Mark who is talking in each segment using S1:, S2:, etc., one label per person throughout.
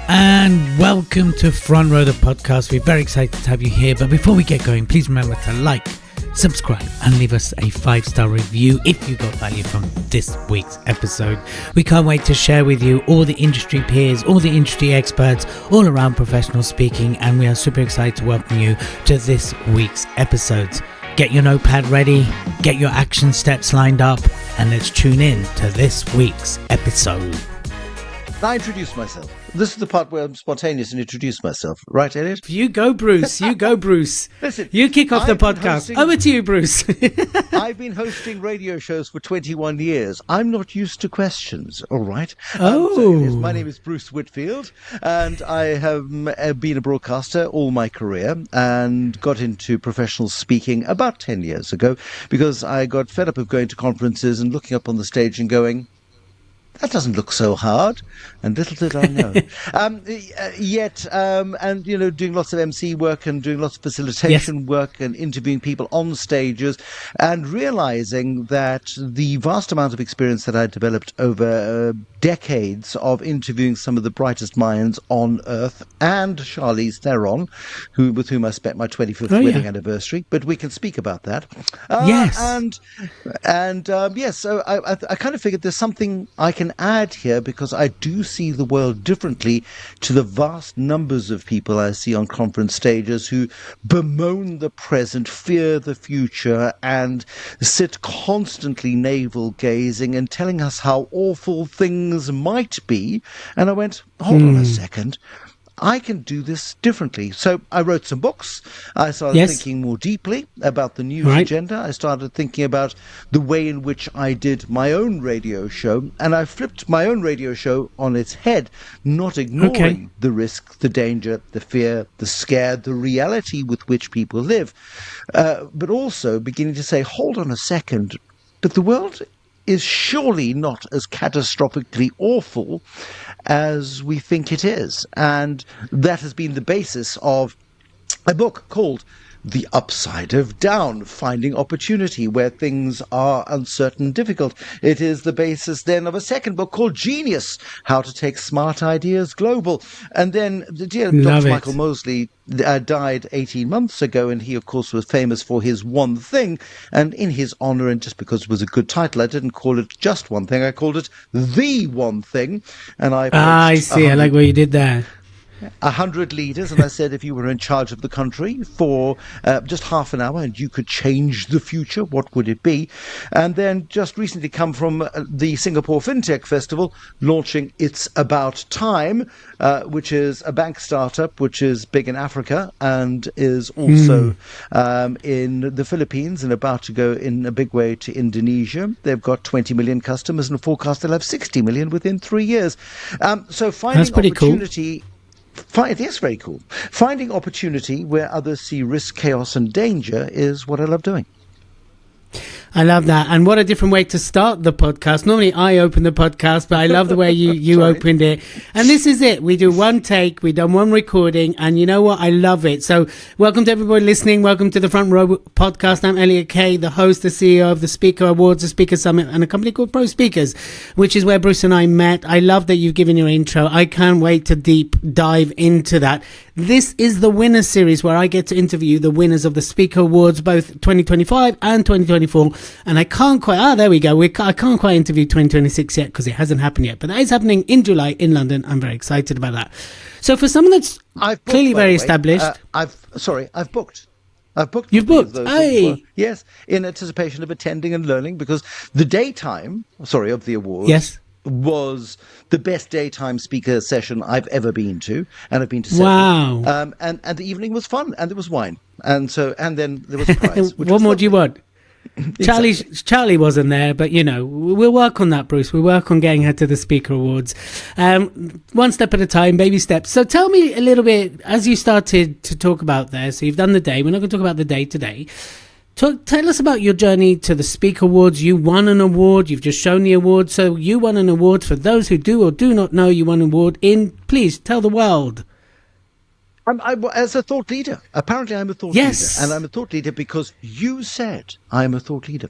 S1: And welcome to Front Row the Podcast. We're very excited to have you here. But before we get going, please remember to like, subscribe, and leave us a 5-star review if you got value from this week's episode. We can't wait to share with you all the industry peers, all the industry experts, all around professional speaking. And we are super excited to welcome you to this week's episodes. Get your notepad ready, get your action steps lined up, and let's tune in to this week's episode.
S2: I introduce myself. This is the part where I'm spontaneous and introduce myself. Right, Elliot?
S1: You go, Bruce. You go, Bruce.
S2: Listen,
S1: you kick off the podcast. Over to you, Bruce.
S2: I've been hosting radio shows for 21 years. I'm not used to questions, all right? My name is Bruce Whitfield, and I have been a broadcaster all my career and got into professional speaking about 10 years ago because I got fed up of going to conferences and looking up on the stage and going, that doesn't look so hard, and little did I know. And doing lots of MC work and doing lots of facilitation work and interviewing people on stages, and realizing that the vast amount of experience that I developed over decades of interviewing some of the brightest minds on Earth, and Charlize Theron, with whom I spent my 25th wedding anniversary, but we can speak about that. So I kind of figured there's something I can add here, because I do see the world differently to the vast numbers of people I see on conference stages who bemoan the present, fear the future, and sit constantly navel-gazing and telling us how awful things might be. And I went, hold on a second. I can do this differently. So I wrote some books. I started thinking more deeply about the news agenda. I started thinking about the way in which I did my own radio show. And I flipped my own radio show on its head, not ignoring the risk, the danger, the fear, the scare, the reality with which people live. But also beginning to say, hold on a second, but the world is surely not as catastrophically awful as we think it is. And that has been the basis of a book called The Upside of Down, Finding Opportunity Where Things Are Uncertain and Difficult. It is the basis then of a second book called Genius, How to Take Smart Ideas Global. And then the dear Dr. Michael Mosley died 18 months ago, and he, of course, was famous for his One Thing. And in his honor, and just because it was a good title, I didn't call it just One Thing. I called it The One Thing. And
S1: I see. I like what you did there.
S2: 100 leaders, and I said, if you were in charge of the country for just half an hour and you could change the future, what would it be? And then just recently come from the Singapore FinTech Festival, launching It's About Time, which is a bank startup which is big in Africa and is also in the Philippines and about to go in a big way to Indonesia. They've got 20 million customers and forecast they'll have 60 million within 3 years. So finding opportunity...
S1: Cool.
S2: Yes, very cool. Finding opportunity where others see risk, chaos, and danger is what I love doing.
S1: I love that. And what a different way to start the podcast. Normally I open the podcast, but I love the way you opened it. And this is it. We do one take. We've done one recording. And you know what? I love it. So welcome to everybody listening. Welcome to the Front Row Podcast. I'm Elliot Kay, the host, the CEO of the Speaker Awards, the Speaker Summit, and a company called Pro Speakers, which is where Bruce and I met. I love that you've given your intro. I can't wait to deep dive into that. This is the winner series where I get to interview the winners of the Speaker Awards, both 2025 and 2024. And I can't quite, there we go. I can't quite interview 2026 yet because it hasn't happened yet. But that is happening in July in London. I'm very excited about that. So for someone that's clearly very established.
S2: I've booked.
S1: You've booked?
S2: Yes, in anticipation of attending and learning, because the daytime, of the awards, was the best daytime speaker session I've ever been to, and I've been to 7.
S1: Wow.
S2: And the evening was fun, and there was wine, and then there was a prize.
S1: What more do you want? Charlie wasn't there, but we'll work on that, Bruce. We'll work on getting her to the Speaker Awards, one step at a time, baby steps. So tell me a little bit, as you started to talk about there, so you've done the day. We're not going to talk about the day today. Tell us about your journey to the Speaker Awards. You won an award. You've just shown the award. So you won an award. For those who do or do not know, you won an award please tell the world.
S2: As a thought leader. Apparently I'm a thought leader. And I'm a thought leader because you said I'm a thought leader.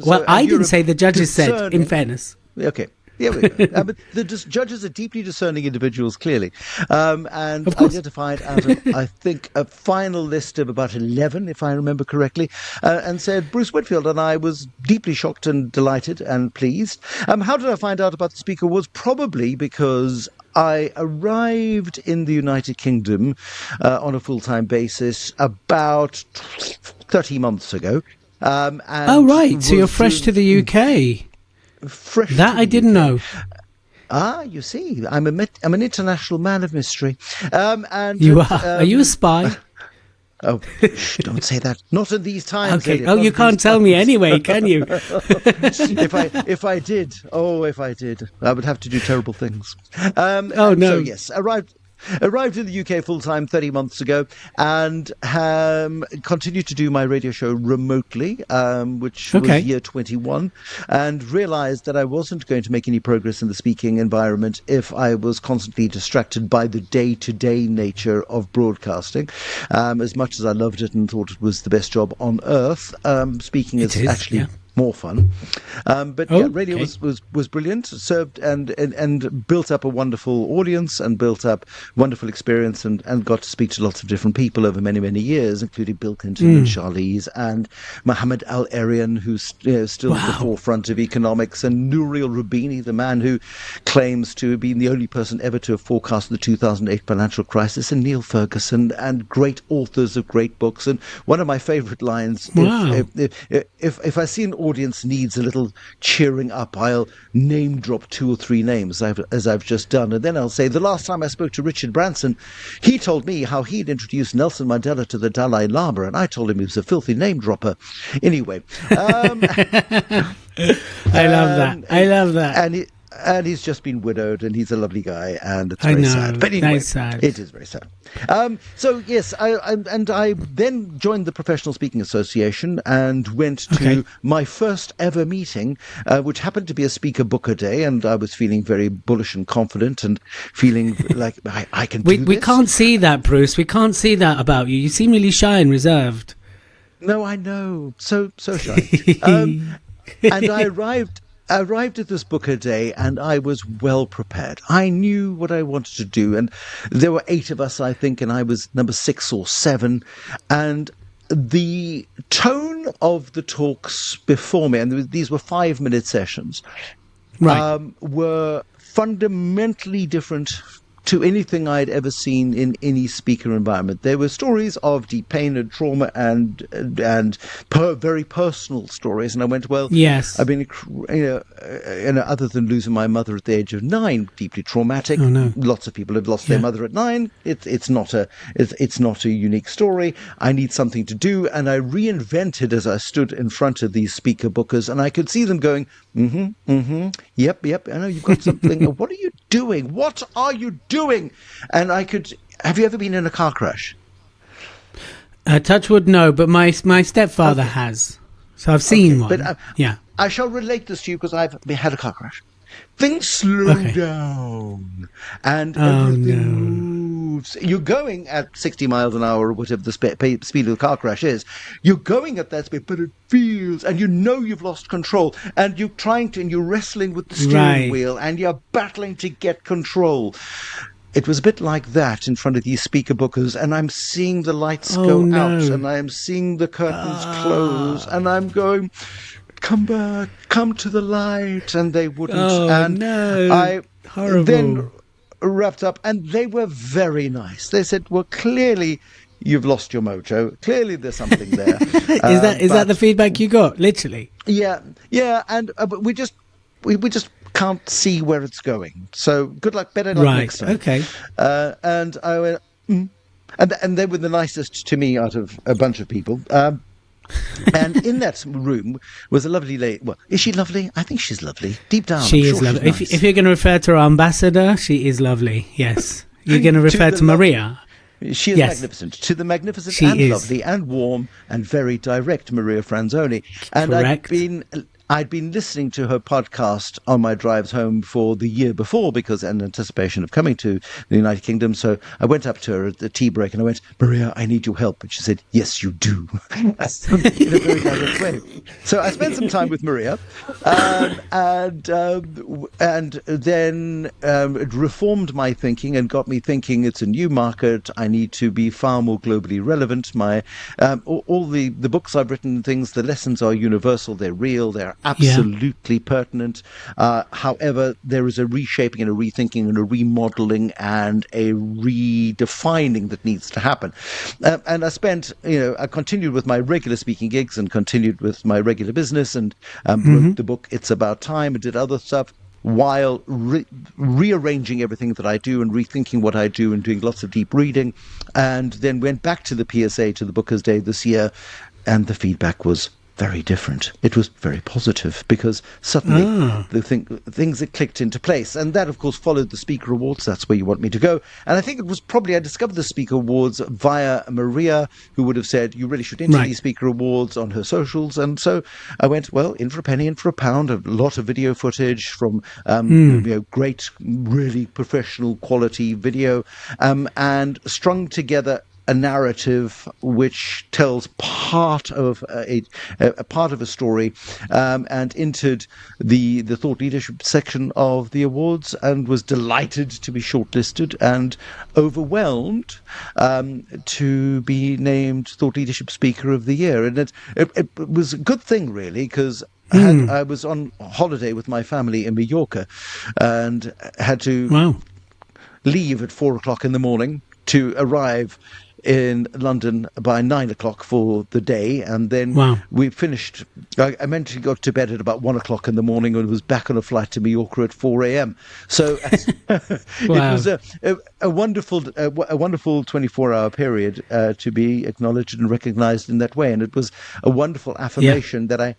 S1: Well, I didn't say, the judges said, in fairness.
S2: Okay. Here we go. But the judges are deeply discerning individuals, clearly, and identified out of, I think, a final list of about 11, if I remember correctly, and said Bruce Whitfield, and I was deeply shocked and delighted and pleased. How did I find out about the speaker? Was probably because I arrived in the United Kingdom on a full-time basis about 30 months ago.
S1: Oh, right. So you're fresh to the UK.
S2: Fresh
S1: that I didn't know.
S2: You see, I'm an international man of mystery. And
S1: you are. Are you a spy?
S2: Oh, don't say that. Not in these times.
S1: Okay.
S2: Elliot,
S1: oh, you can't tell me anyway, can you?
S2: if I did, I would have to do terrible things.
S1: Oh no.
S2: So yes, arrived in the UK full-time 30 months ago, and continued to do my radio show remotely, which was year 21, and realized that I wasn't going to make any progress in the speaking environment if I was constantly distracted by the day-to-day nature of broadcasting. As much as I loved it and thought it was the best job on earth, speaking is actually more fun. Radio was brilliant, served and built up a wonderful audience and built up wonderful experience, and got to speak to lots of different people over many, many years, including Bill Clinton and Charlize and Mohammed Al-Arian, who's still at the forefront of economics, and Nouriel Roubini, the man who claims to have been the only person ever to have forecast the 2008 financial crisis, and Neil Ferguson, and great authors of great books. And one of my favorite lines, if I see an audience needs a little cheering up, I'll name drop 2 or 3 names as I've just done, and then I'll say, the last time I spoke to Richard Branson, he told me how he'd introduced Nelson Mandela to the Dalai Lama, and I told him he was a filthy name dropper. Anyway,
S1: I love that.
S2: And he's just been widowed, and he's a lovely guy, and it's very sad. But anyway,
S1: sad.
S2: It is very sad. So yes, I then joined the Professional Speaking Association and went to my first ever meeting, which happened to be a speaker booker day, and I was feeling very bullish and confident, and feeling like I can do this.
S1: We can't see that, Bruce. We can't see that about you. You seem really shy and reserved.
S2: No, I know. So shy. And I arrived at this Booker Day, and I was well prepared. I knew what I wanted to do, and there were 8 of us, I think, and I was number 6 or 7. And the tone of the talks before me, and these were 5-minute sessions, were fundamentally different to anything I'd ever seen in any speaker environment. There were stories of deep pain and trauma and very personal stories. And I went, well,
S1: yes,
S2: I've been, other than losing my mother at the age of 9, deeply traumatic.
S1: Oh, no.
S2: Lots of people have lost their mother at 9. It's not a unique story. I need something to do. And I reinvented as I stood in front of these speaker bookers, and I could see them going, yep, I know you've got something. What are you doing? What are you doing? And have you ever been in a car crash?
S1: Touchwood, no, but my stepfather has. So I've seen one.
S2: But I shall relate this to you because I've had a car crash. Things slow down, and everything moves. You're going at 60 miles an hour, or whatever the speed of the car crash is. You're going at that speed, but it feels, and you know you've lost control, and you're you're wrestling with the steering wheel, and you're battling to get control. It was a bit like that in front of these speaker bookers, and I'm seeing the lights go out, and I'm seeing the curtains close, and I'm going, come back, come to the light, and they wouldn't. I then wrapped up, and they were very nice. They said, well, clearly you've lost your mojo. Clearly there's something there.
S1: Is that the feedback you got, literally?
S2: Yeah, and but we just can't see where it's going. So good luck, better luck next time.
S1: Okay.
S2: And I went, and they were the nicest to me out of a bunch of people. And in that room was a lovely lady. Well, is she lovely? I think she's lovely. Deep down,
S1: she is lovely.
S2: Nice.
S1: If you're going to refer to our ambassador, she is lovely. Yes. You're going to refer to Maria.
S2: She is magnificent. To the magnificent lovely and warm and very direct Maria Franzoni. And
S1: Correct.
S2: I'd been listening to her podcast on my drives home for the year before because in anticipation of coming to the United Kingdom. So I went up to her at the tea break and I went, "Maria, I need your help." And she said, "Yes, you do." In a very direct way. So I spent some time with Maria and then it reformed my thinking and got me thinking it's a new market. I need to be far more globally relevant. All the books I've written, the lessons are universal. They're real. They're absolutely pertinent. However, there is a reshaping and a rethinking and a remodeling and a redefining that needs to happen. And I continued with my regular speaking gigs and continued with my regular business and wrote the book It's About Time and did other stuff while rearranging everything that I do and rethinking what I do and doing lots of deep reading, and then went back to the PSA, to the Booker's Day this year, and the feedback was very different. It was very positive because suddenly things that clicked into place. And that, of course, followed the Speaker Awards. That's where you want me to go. And I think it was probably I discovered the Speaker Awards via Maria, who would have said, "You really should enter these Speaker Awards" on her socials. And so I went, well, in for a penny, in for a pound, a lot of video footage from great, really professional quality video, and strung together a narrative which tells part of a story, and entered the thought leadership section of the awards, and was delighted to be shortlisted and overwhelmed to be named Thought Leadership Speaker of the Year. And it was a good thing, really, because I was on holiday with my family in Mallorca and had to leave at 4:00 in the morning to arrive in London by 9:00 for the day, and then we finished. I meant to go to bed at about 1:00 in the morning and was back on a flight to Mallorca at 4 a.m. So it was a wonderful 24-hour period to be acknowledged and recognized in that way, and it was a wonderful affirmation that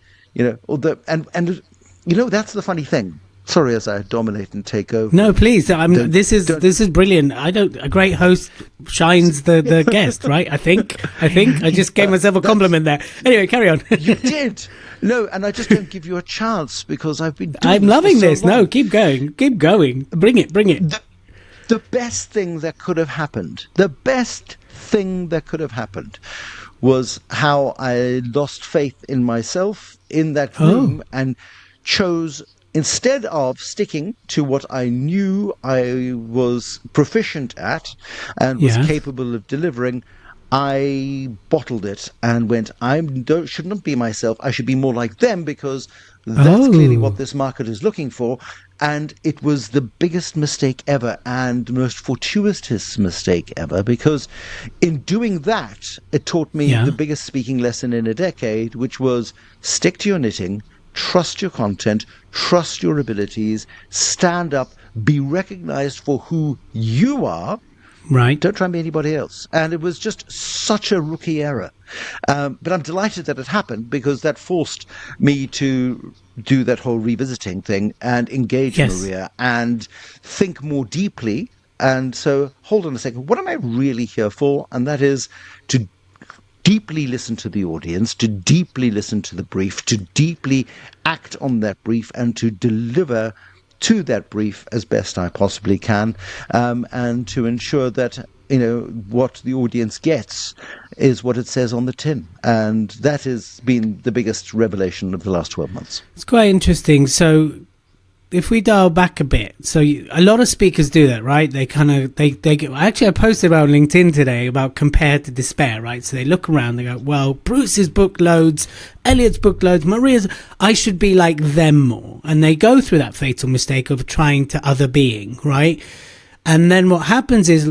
S2: that's the funny thing. Sorry, as I dominate and take over.
S1: No, please. This is brilliant. A great host shines the guest, right? I think I just gave myself a compliment there. Anyway, carry on.
S2: You did. No, and I just don't give you a chance because I've been doing
S1: I'm loving this.
S2: So long.
S1: No, keep going. Bring it.
S2: The best thing that could have happened. Was how I lost faith in myself in that room and chose, instead of sticking to what I knew I was proficient at and was capable of delivering, I bottled it and went, should not be myself. I should be more like them because that's clearly what this market is looking for. And it was the biggest mistake ever and most fortuitous mistake ever, because in doing that, it taught me the biggest speaking lesson in a decade, which was stick to your knitting, trust your content, trust your abilities, stand up, be recognized for who you are.
S1: Right.
S2: Don't try and be anybody else. And it was just such a rookie error. But I'm delighted that it happened, because that forced me to do that whole revisiting thing and engage Maria and think more deeply. And so, hold on a second, what am I really here for? And that is to deeply listen to the audience, to deeply listen to the brief, to deeply act on that brief, and to deliver to that brief as best I possibly can, and to ensure that what the audience gets is what it says on the tin. And that has been the biggest revelation of the last 12 months.
S1: It's quite interesting. So if we dial back a bit, a lot of speakers do that, right? They get, actually, I posted about LinkedIn today about compare to despair, right? So they look around, they go, well, Bruce's book loads, Elliot's book loads, Maria's, I should be like them more. And they go through that fatal mistake of trying to other being, right? And then what happens is,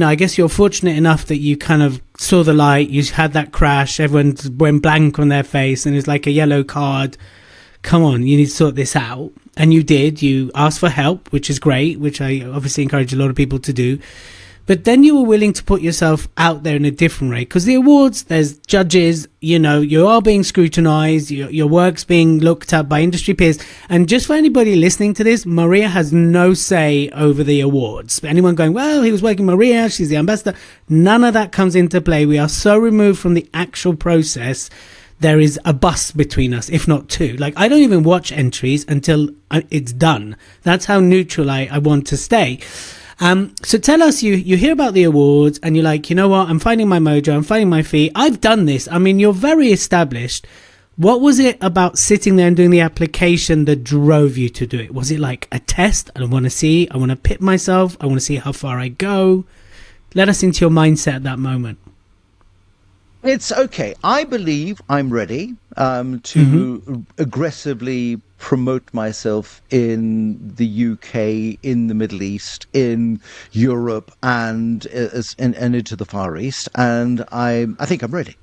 S1: I guess you're fortunate enough that you kind of saw the light, you had that crash, everyone went blank on their face, and it's like a yellow card. Come on, you need to sort this out. And you did. You asked for help, which is great, which I obviously encourage a lot of people to do. But then you were willing to put yourself out there in a different way, because the awards, there's judges, you are being scrutinized, your work's being looked at by industry peers. And just for anybody listening to this, Maria has no say over the awards. Anyone going, well, he was working Maria, she's the ambassador. None of that comes into play. We are so removed from the actual process there is a bus between us, if not two. Like, I don't even watch entries until it's done. That's how neutral I want to stay. So tell us, you hear about the awards and you're like, you know what, I'm finding my mojo, I'm finding my feet. I've done this. I mean, you're very established. What was it about sitting there and doing the application that drove you to do it? Was it like a test? I want to pit myself. I want to see how far I go. Let us into your mindset at that moment.
S2: It's okay. I believe I'm ready to aggressively promote myself in the UK, in the Middle East, in Europe, and into the Far East. And I think I'm ready.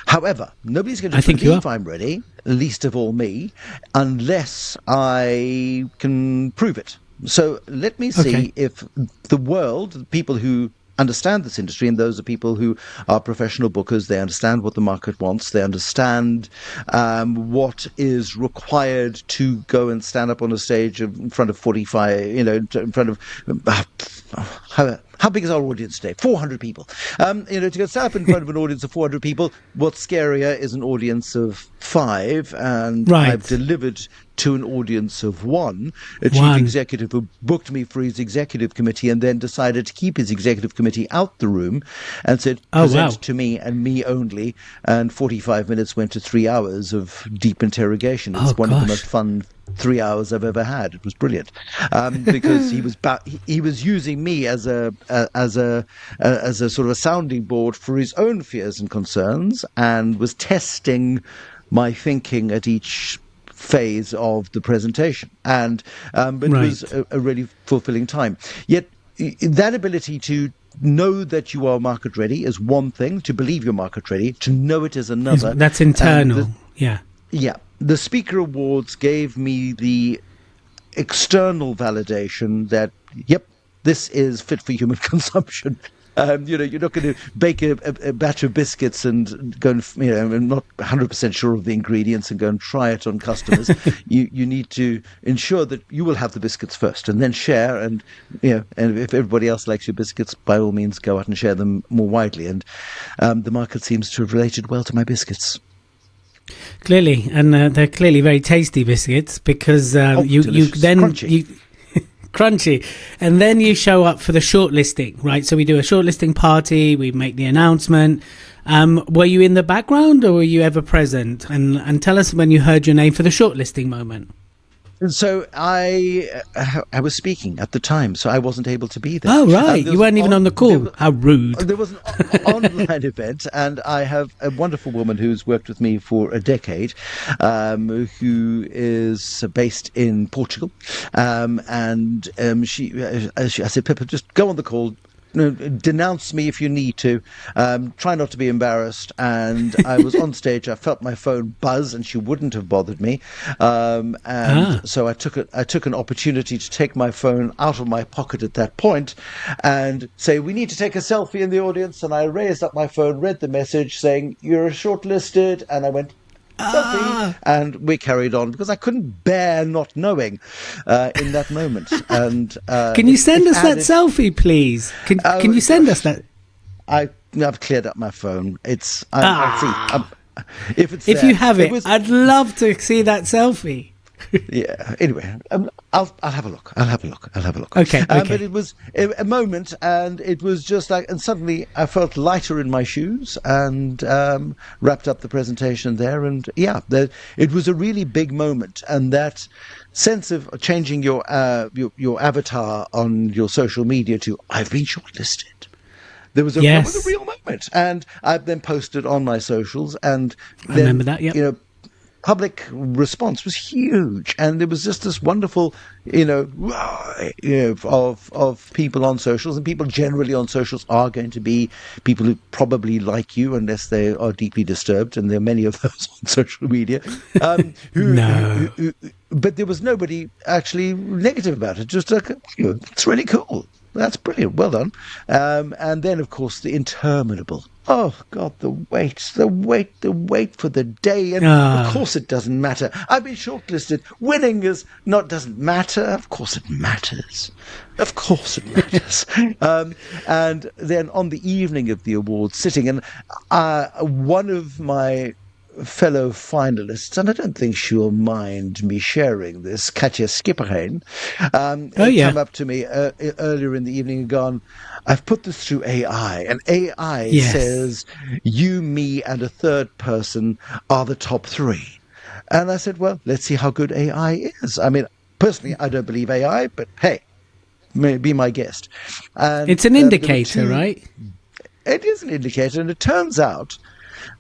S2: However, nobody's going to believe I'm ready, least of all me, unless I can prove it. So let me see if the world, the people who understand this industry, and those are people who are professional bookers. They understand what the market wants. They understand what is required to go and stand up on a stage in front of 45, in front of how big is our audience today? 400 people. To go stand up in front of an audience of 400 people, what's scarier is an audience of 5, and I've delivered to an audience of 1, a chief executive who booked me for his executive committee and then decided to keep his executive committee out the room and said, present to me and me only. And 45 minutes went to 3 hours of deep interrogation. It's one of the most fun 3 hours I've ever had. It was brilliant because he was using me as a sort of a sounding board for his own fears and concerns, and was testing my thinking at each phase of the presentation. And it was a really fulfilling time. Yet that ability to know that you are market ready is one thing, to believe you're market ready, to know it is another.
S1: That's internal. Yeah.
S2: The Speaker Awards gave me the external validation that, yep, this is fit for human consumption. You're not going to bake a batch of biscuits and go and, I'm not 100% sure of the ingredients and go and try it on customers. You need to ensure that you will have the biscuits first and then share. And, and if everybody else likes your biscuits, by all means, go out and share them more widely. And the market seems to have related well to my biscuits.
S1: Clearly, and they're clearly very tasty biscuits because you then crunchy, and then you show up for the shortlisting, right? So we do a shortlisting party, we make the announcement. Were you in the background or were you ever present? And tell us when you heard your name for the shortlisting moment.
S2: So I was speaking at the time, so I wasn't able to be there.
S1: Oh, right. You weren't even on the call. How rude.
S2: There was an online event, and I have a wonderful woman who's worked with me for a decade, who is based in Portugal. I said, Pippa, just go on the call. Denounce me if you need to. Try not to be embarrassed. And I was on stage. I felt my phone buzz, and she wouldn't have bothered me. So I took an opportunity to take my phone out of my pocket at that point and say, "We need to take a selfie in the audience." And I raised up my phone, read the message saying, "You're shortlisted," and I went, selfie, and we carried on because I couldn't bear not knowing in that moment. And
S1: can you send us that selfie, please? Can you send us that?
S2: I've cleared up my phone. If
S1: you have it, I'd love to see that selfie.
S2: Yeah. Anyway, I'll have a look.
S1: Okay.
S2: But it was a moment, and it was just like, and suddenly I felt lighter in my shoes, and wrapped up the presentation there. And it was a really big moment, and that sense of changing your avatar on your social media to "I've been shortlisted." There was a real moment, and I then posted on my socials, and then,
S1: I remember that. Yeah.
S2: Public response was huge, and there was just this wonderful, of people on socials, and people generally on socials are going to be people who probably like you unless they are deeply disturbed, and there are many of those on social media. But there was nobody actually negative about it. Just like, it's really cool. That's brilliant. Well done. And then, of course, the interminable. Oh, God, the wait for the day. And of course it doesn't matter. I've been shortlisted. Winning doesn't matter. Of course it matters. And then on the evening of the awards, sitting, and one of my fellow finalists, and I don't think she'll mind me sharing this, Katja Skipperheen, come up to me earlier in the evening and gone, I've put this through AI, and AI says you, me, and a third person are the top three. And I said, well, let's see how good AI is. I mean, personally, I don't believe AI, but hey, be my guest. And
S1: it's an indicator, right?
S2: It is an indicator, and it turns out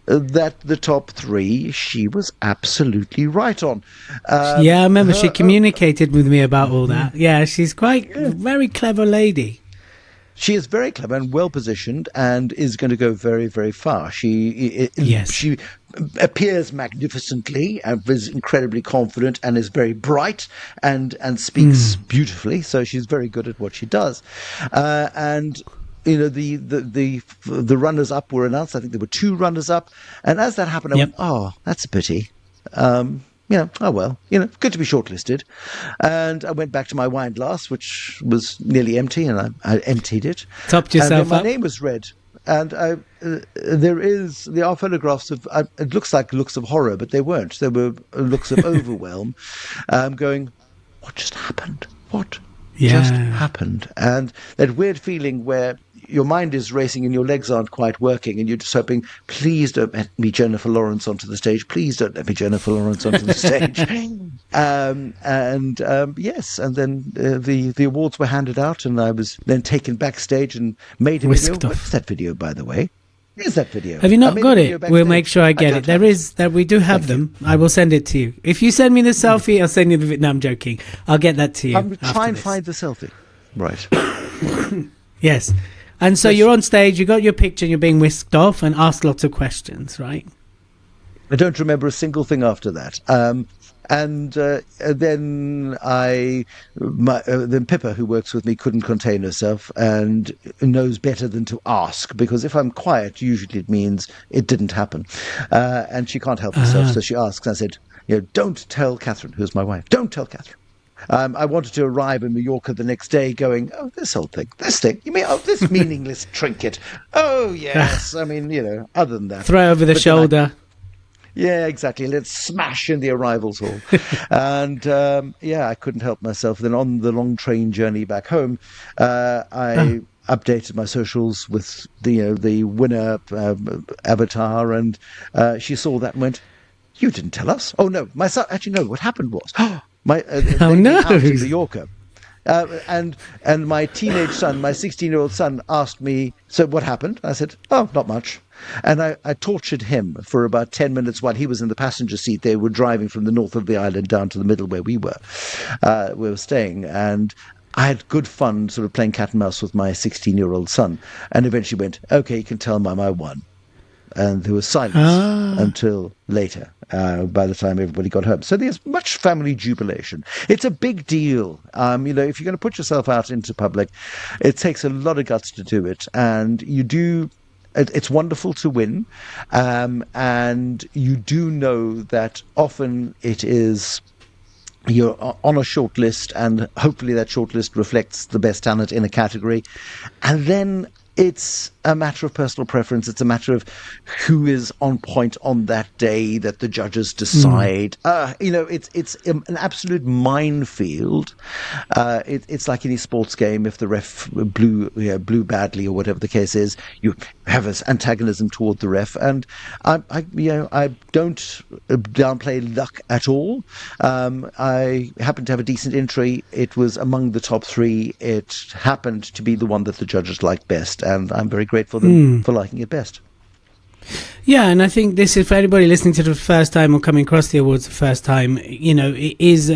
S2: that the top three she was absolutely right on.
S1: I remember she communicated with me about all that. Yeah, she's quite a very clever lady.
S2: She is very clever and well positioned, and is going to go very, very far. She appears magnificently and is incredibly confident and is very bright and speaks beautifully. So she's very good at what she does, and. The runners up were announced. I think there were 2 runners up, and as that happened, I went, "Oh, that's a pity." Oh well, good to be shortlisted. And I went back to my wine glass, which was nearly empty, and I emptied it.
S1: Topped yourself
S2: and then my name was read, and there are photographs of. It looks like looks of horror, but they weren't. There were looks of overwhelm. Going, what just happened? What just happened? And that weird feeling where your mind is racing and your legs aren't quite working, and you're just hoping, please don't let me Jennifer Lawrence onto the stage. Please don't let me Jennifer Lawrence onto the stage. Yes, and then the awards were handed out, and I was then taken backstage and made a video. What is that video, by the way? Is that video?
S1: Have you not got it? We'll make sure I get it. We do have them. I will send it to you. If you send me the selfie, I'll send you the video. No, I'm joking. I'll get that to you.
S2: I'm trying to find the selfie. Right.
S1: Yes. And so you're on stage, you got your picture, and you're being whisked off and asked lots of questions, right?
S2: I don't remember a single thing after that. Then Pippa, who works with me, couldn't contain herself and knows better than to ask, because if I'm quiet, usually it means it didn't happen. And she can't help herself, so she asks. I said, don't tell Catherine, who's my wife. Don't tell Catherine. I wanted to arrive in Mallorca the next day going, oh, this thing, you mean, oh, this meaningless trinket. Oh, yes. I mean, other than that.
S1: Throw over the shoulder.
S2: Yeah, exactly. Let's smash in the arrivals hall. And I couldn't help myself. Then on the long train journey back home, I updated my socials with the winner avatar, and she saw that and went, you didn't tell us. Oh, no. My son, actually, no, what happened was...
S1: oh no!
S2: Out in Mallorca, and my teenage son, my 16-year-old son, asked me, "So what happened?" I said, "Oh, not much." And I tortured him for about 10 minutes while he was in the passenger seat. They were driving from the north of the island down to the middle where we were staying, and I had good fun, sort of playing cat and mouse with my 16-year-old son. And eventually went, "Okay, you can tell Mum I won." And there was silence until later, by the time everybody got home. So there's much family jubilation. It's a big deal. If you're going to put yourself out into public, it takes a lot of guts to do it. And you do. It's wonderful to win. And you do know that often it is... You're on a short list, and hopefully that short list reflects the best talent in a category. And then it's a matter of personal preference. It's a matter of who is on point on that day that the judges decide. It's an absolute minefield. It's like any sports game. If the ref blew badly or whatever the case is, you have an antagonism toward the ref. And I don't downplay luck at all. I happened to have a decent entry. It was among the top 3. It happened to be the one that the judges liked best, and I'm very grateful for liking it best.
S1: Yeah, and I think this is for anybody listening to the first time or coming across the awards the first time. It is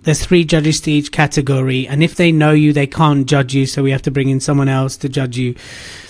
S1: there's 3 judges to each category, and if they know you, they can't judge you, so we have to bring in someone else to judge you.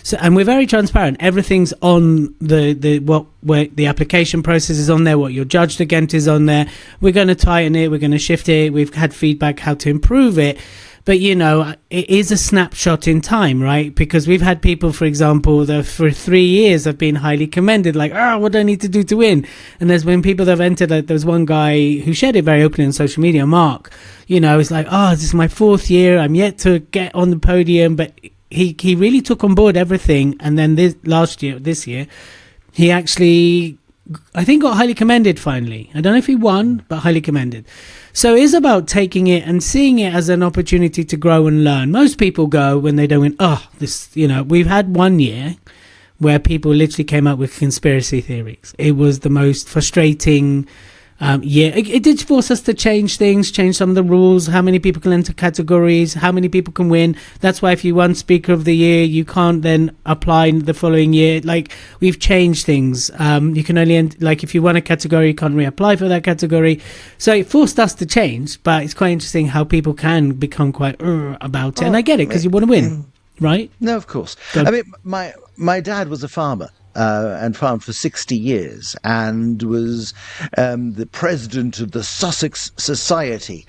S1: So, and we're very transparent. Everything's on the application process is on there. What you're judged against is on there. We're going to tighten it. We're going to shift it. We've had feedback how to improve it. But, it is a snapshot in time, right? Because we've had people, for example, that for 3 years have been highly commended, like, what do I need to do to win? And there's been people that have entered, like, there's one guy who shared it very openly on social media, Mark, it's like, this is my 4th year. I'm yet to get on the podium. But he really took on board everything. And then this year, he actually I think got highly commended finally. I don't know if he won, but highly commended. So it is about taking it and seeing it as an opportunity to grow and learn. Most people go when they don't win, we've had 1 year where people literally came up with conspiracy theories. It was the most frustrating year. It did force us to change things, change some of the rules, how many people can enter categories, how many people can win. That's why if you won Speaker of the Year, you can't then apply the following year. Like, we've changed things. You can only, if you won a category, you can't reapply for that category. So it forced us to change, but it's quite interesting how people can become quite about it. And I get it, because you want to win, right?
S2: No, of course. I mean, my dad was a farmer. And farmed for 60 years and was the president of the Sussex Society,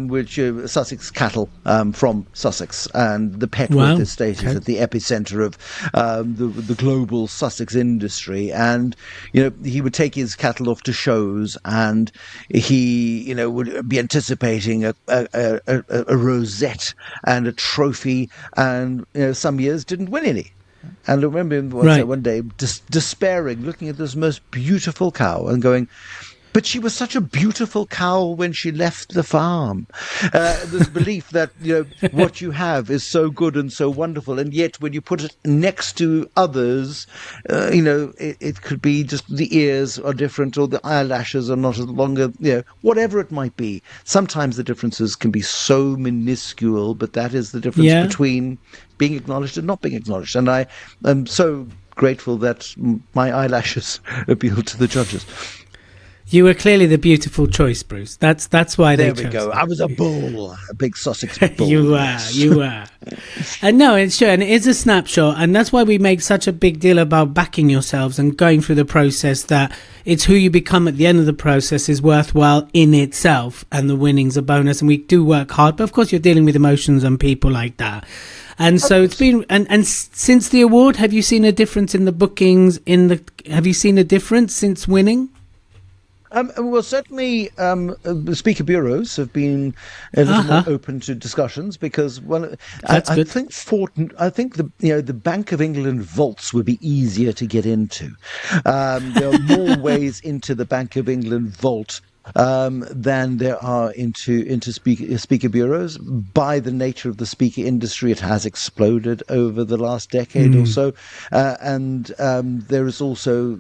S2: which Sussex cattle from Sussex, and the Petworth estate is at the epicenter of the global Sussex industry. And he would take his cattle off to shows, and he would be anticipating a rosette and a trophy, and some years didn't win any. And I remember him one day despairing, looking at this most beautiful cow and going, but she was such a beautiful cow when she left the farm. This belief that what you have is so good and so wonderful, and yet when you put it next to others, it could be just the ears are different, or the eyelashes are not as longer, whatever it might be. Sometimes the differences can be so minuscule, but that is the difference between being acknowledged and not being acknowledged. And I am so grateful that my eyelashes appealed to the judges.
S1: You were clearly the beautiful choice, Bruce. That's why they chose.
S2: There we go. I was a bull, a big Sussex bull.
S1: You were. And no, it's true, and it is a snapshot, and that's why we make such a big deal about backing yourselves and going through the process, that it's who you become at the end of the process is worthwhile in itself, and the winning's a bonus, and we do work hard, but of course you're dealing with emotions and people like that. And so it's been, and since the award, have you seen a difference in the bookings, have you seen a difference since winning?
S2: Well, certainly, the speaker bureaus have been a little more open to discussions, because I think the Bank of England vaults would be easier to get into. There are more ways into the Bank of England vault than there are into speaker bureaus. By the nature of the speaker industry, it has exploded over the last decade or so, and there has also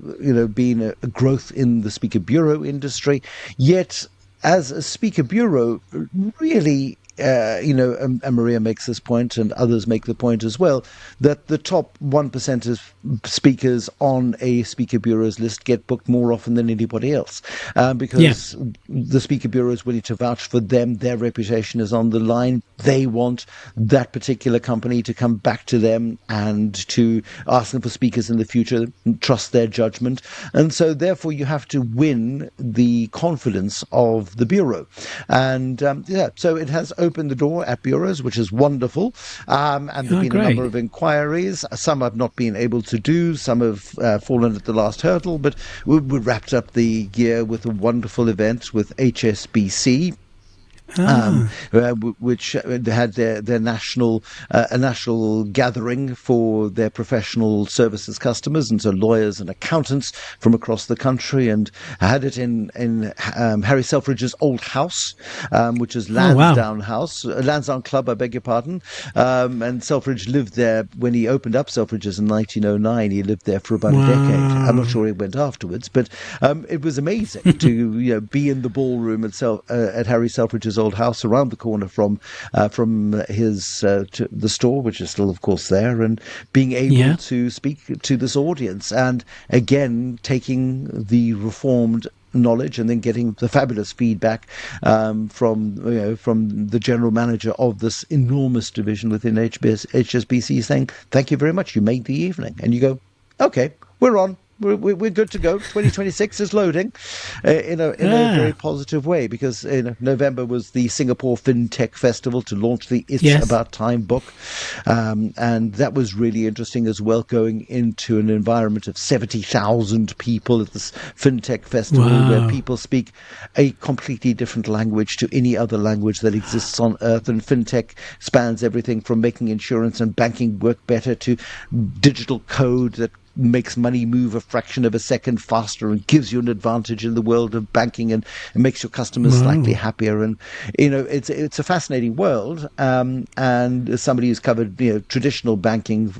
S2: been a growth in the speaker bureau industry. Yet, as a speaker bureau, really. And Maria makes this point, and others make the point as well, that the top 1% of speakers on a speaker bureau's list get booked more often than anybody else, because the speaker bureau is willing to vouch for them. Their reputation is on the line. They want that particular company to come back to them and to ask them for speakers in the future, and trust their judgment. And so therefore you have to win the confidence of the bureau. And so it has opened the door at bureaus, which is wonderful. And there have been a number of inquiries. Some I've not been able to do. Some have fallen at the last hurdle. But we wrapped up the year with a wonderful event with HSBC. Which had their national gathering for their professional services customers, and so lawyers and accountants from across the country, and had it in Harry Selfridge's old house, which is Lansdowne House, Lansdowne Club, I beg your pardon. And Selfridge lived there when he opened up Selfridge's in 1909. He lived there for about a decade. I'm not sure he went afterwards, but it was amazing to be in the ballroom at Harry Selfridge's old house, around the corner from his the store, which is still of course there, and being able to speak to this audience, and again taking the reformed knowledge and then getting the fabulous feedback from the general manager of this enormous division within HSBC, saying, "Thank you very much, you made the evening." And you go, "Okay, we're on. We're good to go. 2026 is loading in a very positive way, because November was the Singapore FinTech Festival to launch the It's About Time book. And that was really interesting as well, going into an environment of 70,000 people at this FinTech Festival, where people speak a completely different language to any other language that exists on earth. And FinTech spans everything from making insurance and banking work better to digital code that makes money move a fraction of a second faster and gives you an advantage in the world of banking and makes your customers slightly happier. And it's a fascinating world. And as somebody who's covered traditional banking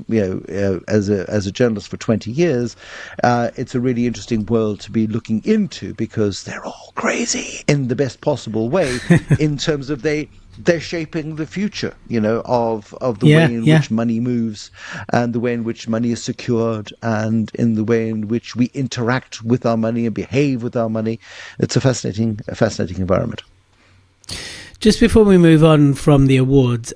S2: as a journalist for 20 years, it's a really interesting world to be looking into, because they're all crazy in the best possible way in terms of they're shaping the future, of the way in which money moves, and the way in which money is secured, and in the way in which we interact with our money and behave with our money. It's a fascinating environment.
S1: Just before we move on from the awards,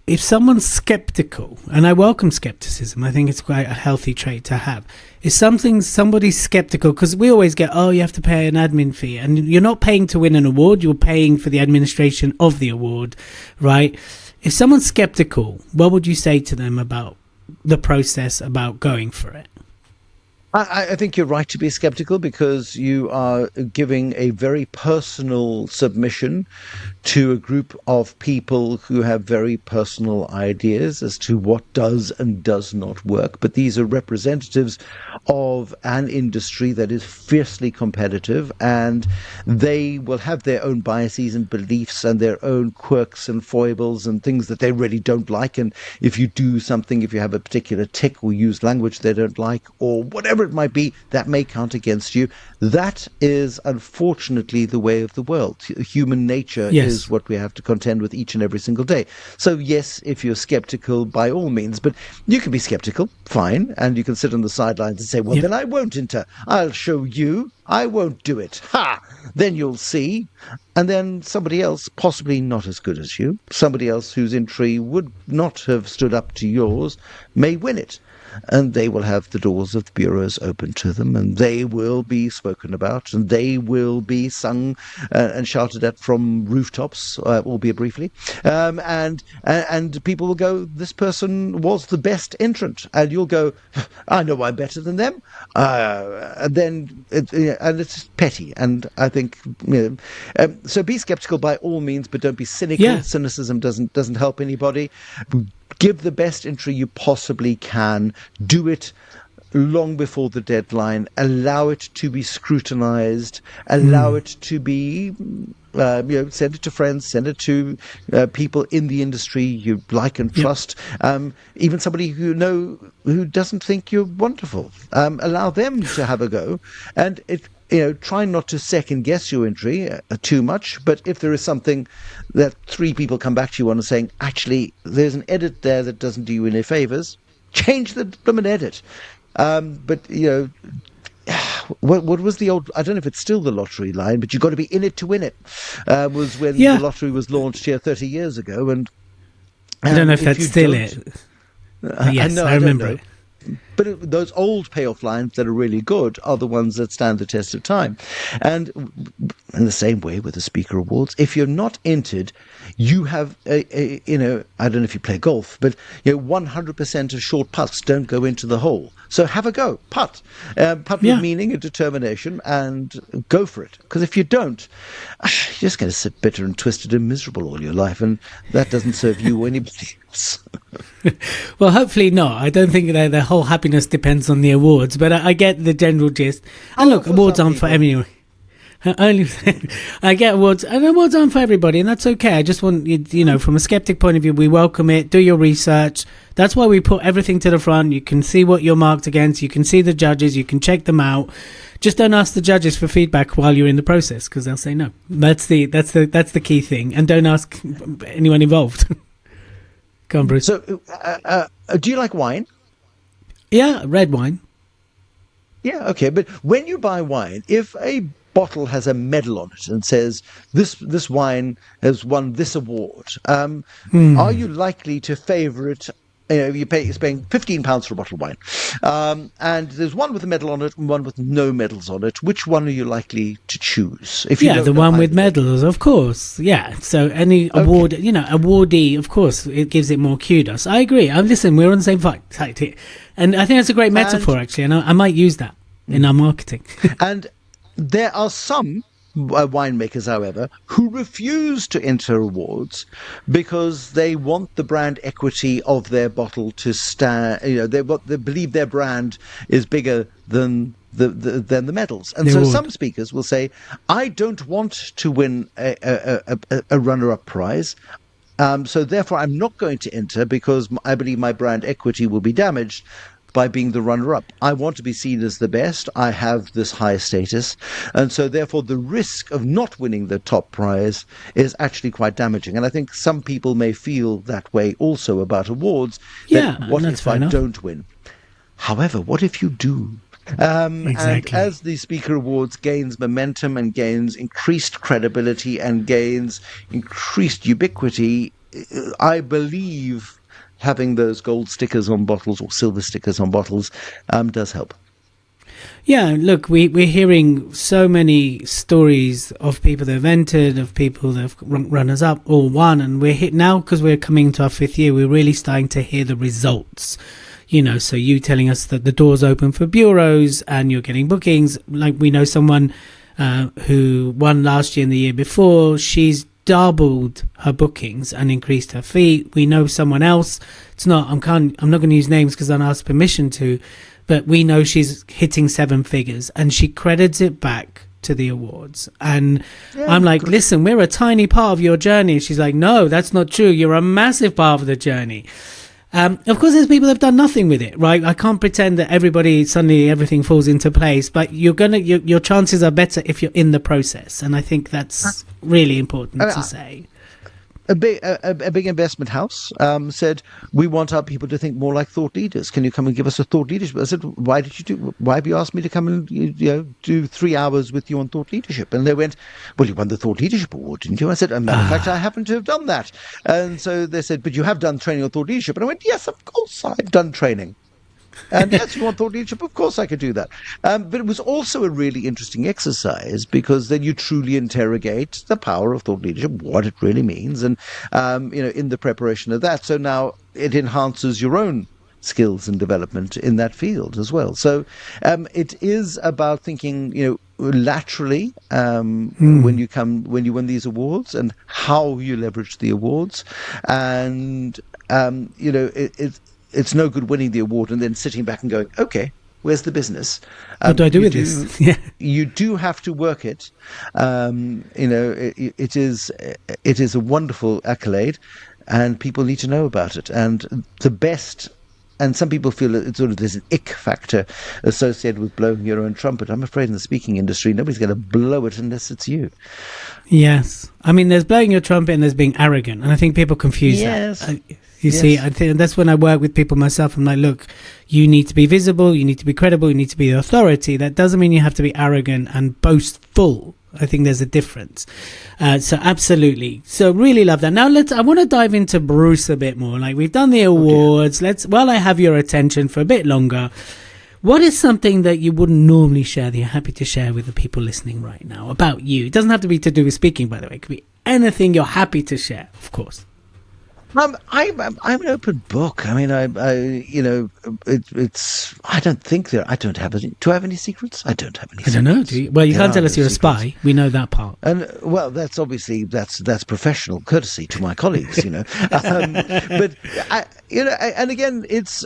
S1: if someone's skeptical, and I welcome skepticism, I think it's quite a healthy trait to have. If somebody's skeptical, because we always get, you have to pay an admin fee, and you're not paying to win an award, you're paying for the administration of the award, right? If someone's skeptical, what would you say to them about the process, about going for it?
S2: I think you're right to be skeptical, because you are giving a very personal submission to a group of people who have very personal ideas as to what does and does not work. But these are representatives of an industry that is fiercely competitive, and they will have their own biases and beliefs and their own quirks and foibles and things that they really don't like. And if you do something, if you have a particular tick or use language they don't like, or whatever it might be, that may count against you. That is unfortunately the way of the world. Human nature is what we have to contend with each and every single day. So yes, if you're skeptical, by all means, but you can be skeptical, fine, and you can sit on the sidelines and say, well, then I won't enter. I'll show you. I won't do it. Ha! Then you'll see. And then somebody else, possibly not as good as you, somebody else whose entry would not have stood up to yours, may win it. And they will have the doors of the bureaus open to them, and they will be spoken about, and they will be sung and shouted at from rooftops, albeit briefly. And people will go, this person was the best entrant. And you'll go, I know I'm better than them. And then it's petty. And I think, so be skeptical by all means, but don't be cynical.
S1: Yeah.
S2: Cynicism doesn't help anybody. Give the best entry you possibly can. Do it long before the deadline. Allow it to be scrutinized. Allow it to be, send it to friends, send it to people in the industry you like and trust. Even somebody who doesn't think you're wonderful. Allow them to have a go. And try not to second guess your entry too much. But if there is something that 3 people come back to you on and saying, actually, there's an edit there that doesn't do you any favors, change the blooming edit. But what was the old? I don't know if it's still the lottery line, but you've got to be in it to win it. Was when the lottery was launched here 30 years ago, and
S1: I don't know if that's still it. Yes, I remember it.
S2: But those old payoff lines that are really good are the ones that stand the test of time. And in the same way with the Speaker Awards, if you're not entered, you have, I don't know if you play golf, but 100% of short putts don't go into the hole. So have a go, putt. Putt with meaning and determination, and go for it. Because if you don't, you're just going to sit bitter and twisted and miserable all your life, and that doesn't serve you or anybody else.
S1: Well, hopefully not. I don't think that the whole happiness depends on the awards, but I get the general gist. And look, awards aren't for everyone. I get awards, and awards aren't for everybody, and that's okay. I just want from a skeptic point of view, we welcome it. Do your research. That's why we put everything to the front. You can see what you're marked against. You can see the judges. You can check them out. Just don't ask the judges for feedback while you're in the process, because they'll say no. That's the key thing, and don't ask anyone involved. Go on, Bruce.
S2: So, do you like wine?
S1: Yeah, red wine.
S2: Yeah, okay. But when you buy wine, if a bottle has a medal on it and says this wine has won this award, are you likely to favour it? You're paying £15 for a bottle of wine, and there's one with a medal on it and one with no medals on it. Which one are you likely to choose? If you
S1: the one with medals, of course. Yeah. So any award, awardee, of course, it gives it more kudos. I agree. Listen, we're on the same side here, and I think that's a great metaphor, actually, and I might use that in our marketing.
S2: And there are some winemakers, however, who refuse to enter awards because they want the brand equity of their bottle to stand. They believe their brand is bigger than the medals. And so some speakers will say, I don't want to win a runner-up prize. So therefore, I'm not going to enter because I believe my brand equity will be damaged by being the runner-up. I want to be seen as the best. I have this high status. And so therefore, the risk of not winning the top prize is actually quite damaging. And I think some people may feel that way also about awards. What if I don't win? However, what if you do? Exactly. And as the Speaker Awards gains momentum and gains increased credibility and gains increased ubiquity, I believe having those gold stickers on bottles or silver stickers on bottles does help.
S1: Yeah, look, we're hearing so many stories of people that have entered, of people that have runners up or won, and we're now, because we're coming to our 5th year, we're really starting to hear the results. So you telling us that the doors open for bureaus and you're getting bookings. Like we know someone who won last year and the year before. She's doubled her bookings and increased her fee. We know someone else. I'm not going to use names because I'm asked permission to, but we know she's hitting 7 figures and she credits it back to the awards. And I'm like, listen, we're a tiny part of your journey. She's like, no, that's not true. You're a massive part of the journey. Of course, there's people that have done nothing with it, right? I can't pretend that suddenly everything falls into place, but your chances are better if you're in the process. And I think that's really important to say.
S2: A big investment house said, we want our people to think more like thought leaders. Can you come and give us a thought leadership? I said, why have you asked me to come and do 3 hours with you on thought leadership? And they went, well, you won the Thought Leadership Award, didn't you? I said, matter of fact, I happen to have done that. And so they said, but you have done training on thought leadership. And I went, yes, of course, I've done training. And yes, you want thought leadership? Of course I could do that. But it was also a really interesting exercise because then you truly interrogate the power of thought leadership, what it really means, and in the preparation of that. So now it enhances your own skills and development in that field as well. So it is about thinking, laterally when you win these awards and how you leverage the awards, and it's no good winning the award and then sitting back and going, okay, where's the business?
S1: What do I do with this? Yeah.
S2: You do have to work it. It is a wonderful accolade, and people need to know about it. And the best. And some people feel that there's an ick factor associated with blowing your own trumpet. I'm afraid in the speaking industry, nobody's going to blow it unless it's you.
S1: Yes. I mean, there's blowing your trumpet and there's being arrogant. And I think people confuse that. You see, I think that's when I work with people myself. I'm like, look, you need to be visible, you need to be credible, you need to be the authority. That doesn't mean you have to be arrogant and boastful. I think there's a difference. So absolutely. So really love that. Now I want to dive into Bruce a bit more. Like we've done the awards. While I have your attention for a bit longer, what is something that you wouldn't normally share that you're happy to share with the people listening right now about you? It doesn't have to be to do with speaking, by the way. It could be anything you're happy to share, of course.
S2: I'm an open book. I mean, it's. I don't think there. I don't have any. Do I have any secrets? I don't have any.
S1: I don't know. Do you? Well, you can't tell us you're a spy. We know that part.
S2: And well, that's obviously that's professional courtesy to my colleagues. But and again, it's.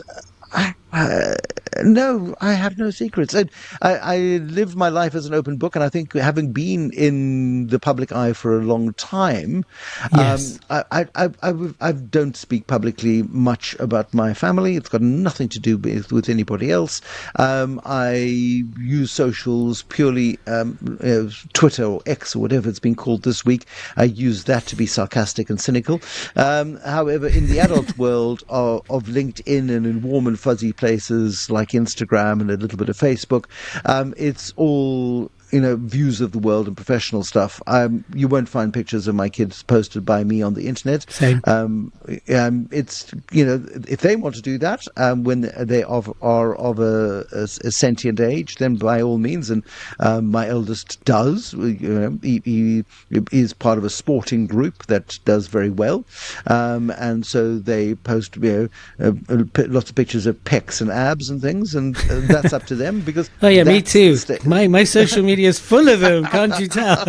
S2: No, I have no secrets. I lived my life as an open book, and I think having been in the public eye for a long time,
S1: yes.
S2: I don't speak publicly much about my family. It's got nothing to do with anybody else. I use socials purely, Twitter or X or whatever it's been called this week. I use that to be sarcastic and cynical. However, in the adult world of LinkedIn and in warm and fuzzy places like Instagram and a little bit of Facebook, it's all views of the world and professional stuff. You won't find pictures of my kids posted by me on the internet.
S1: Same.
S2: It's if they want to do that when they are of a sentient age, then by all means. And my eldest does. He is part of a sporting group that does very well, and so they post lots of pictures of pecs and abs and things, and that's up to them because
S1: me too. My social media studio's full of them, can't you tell?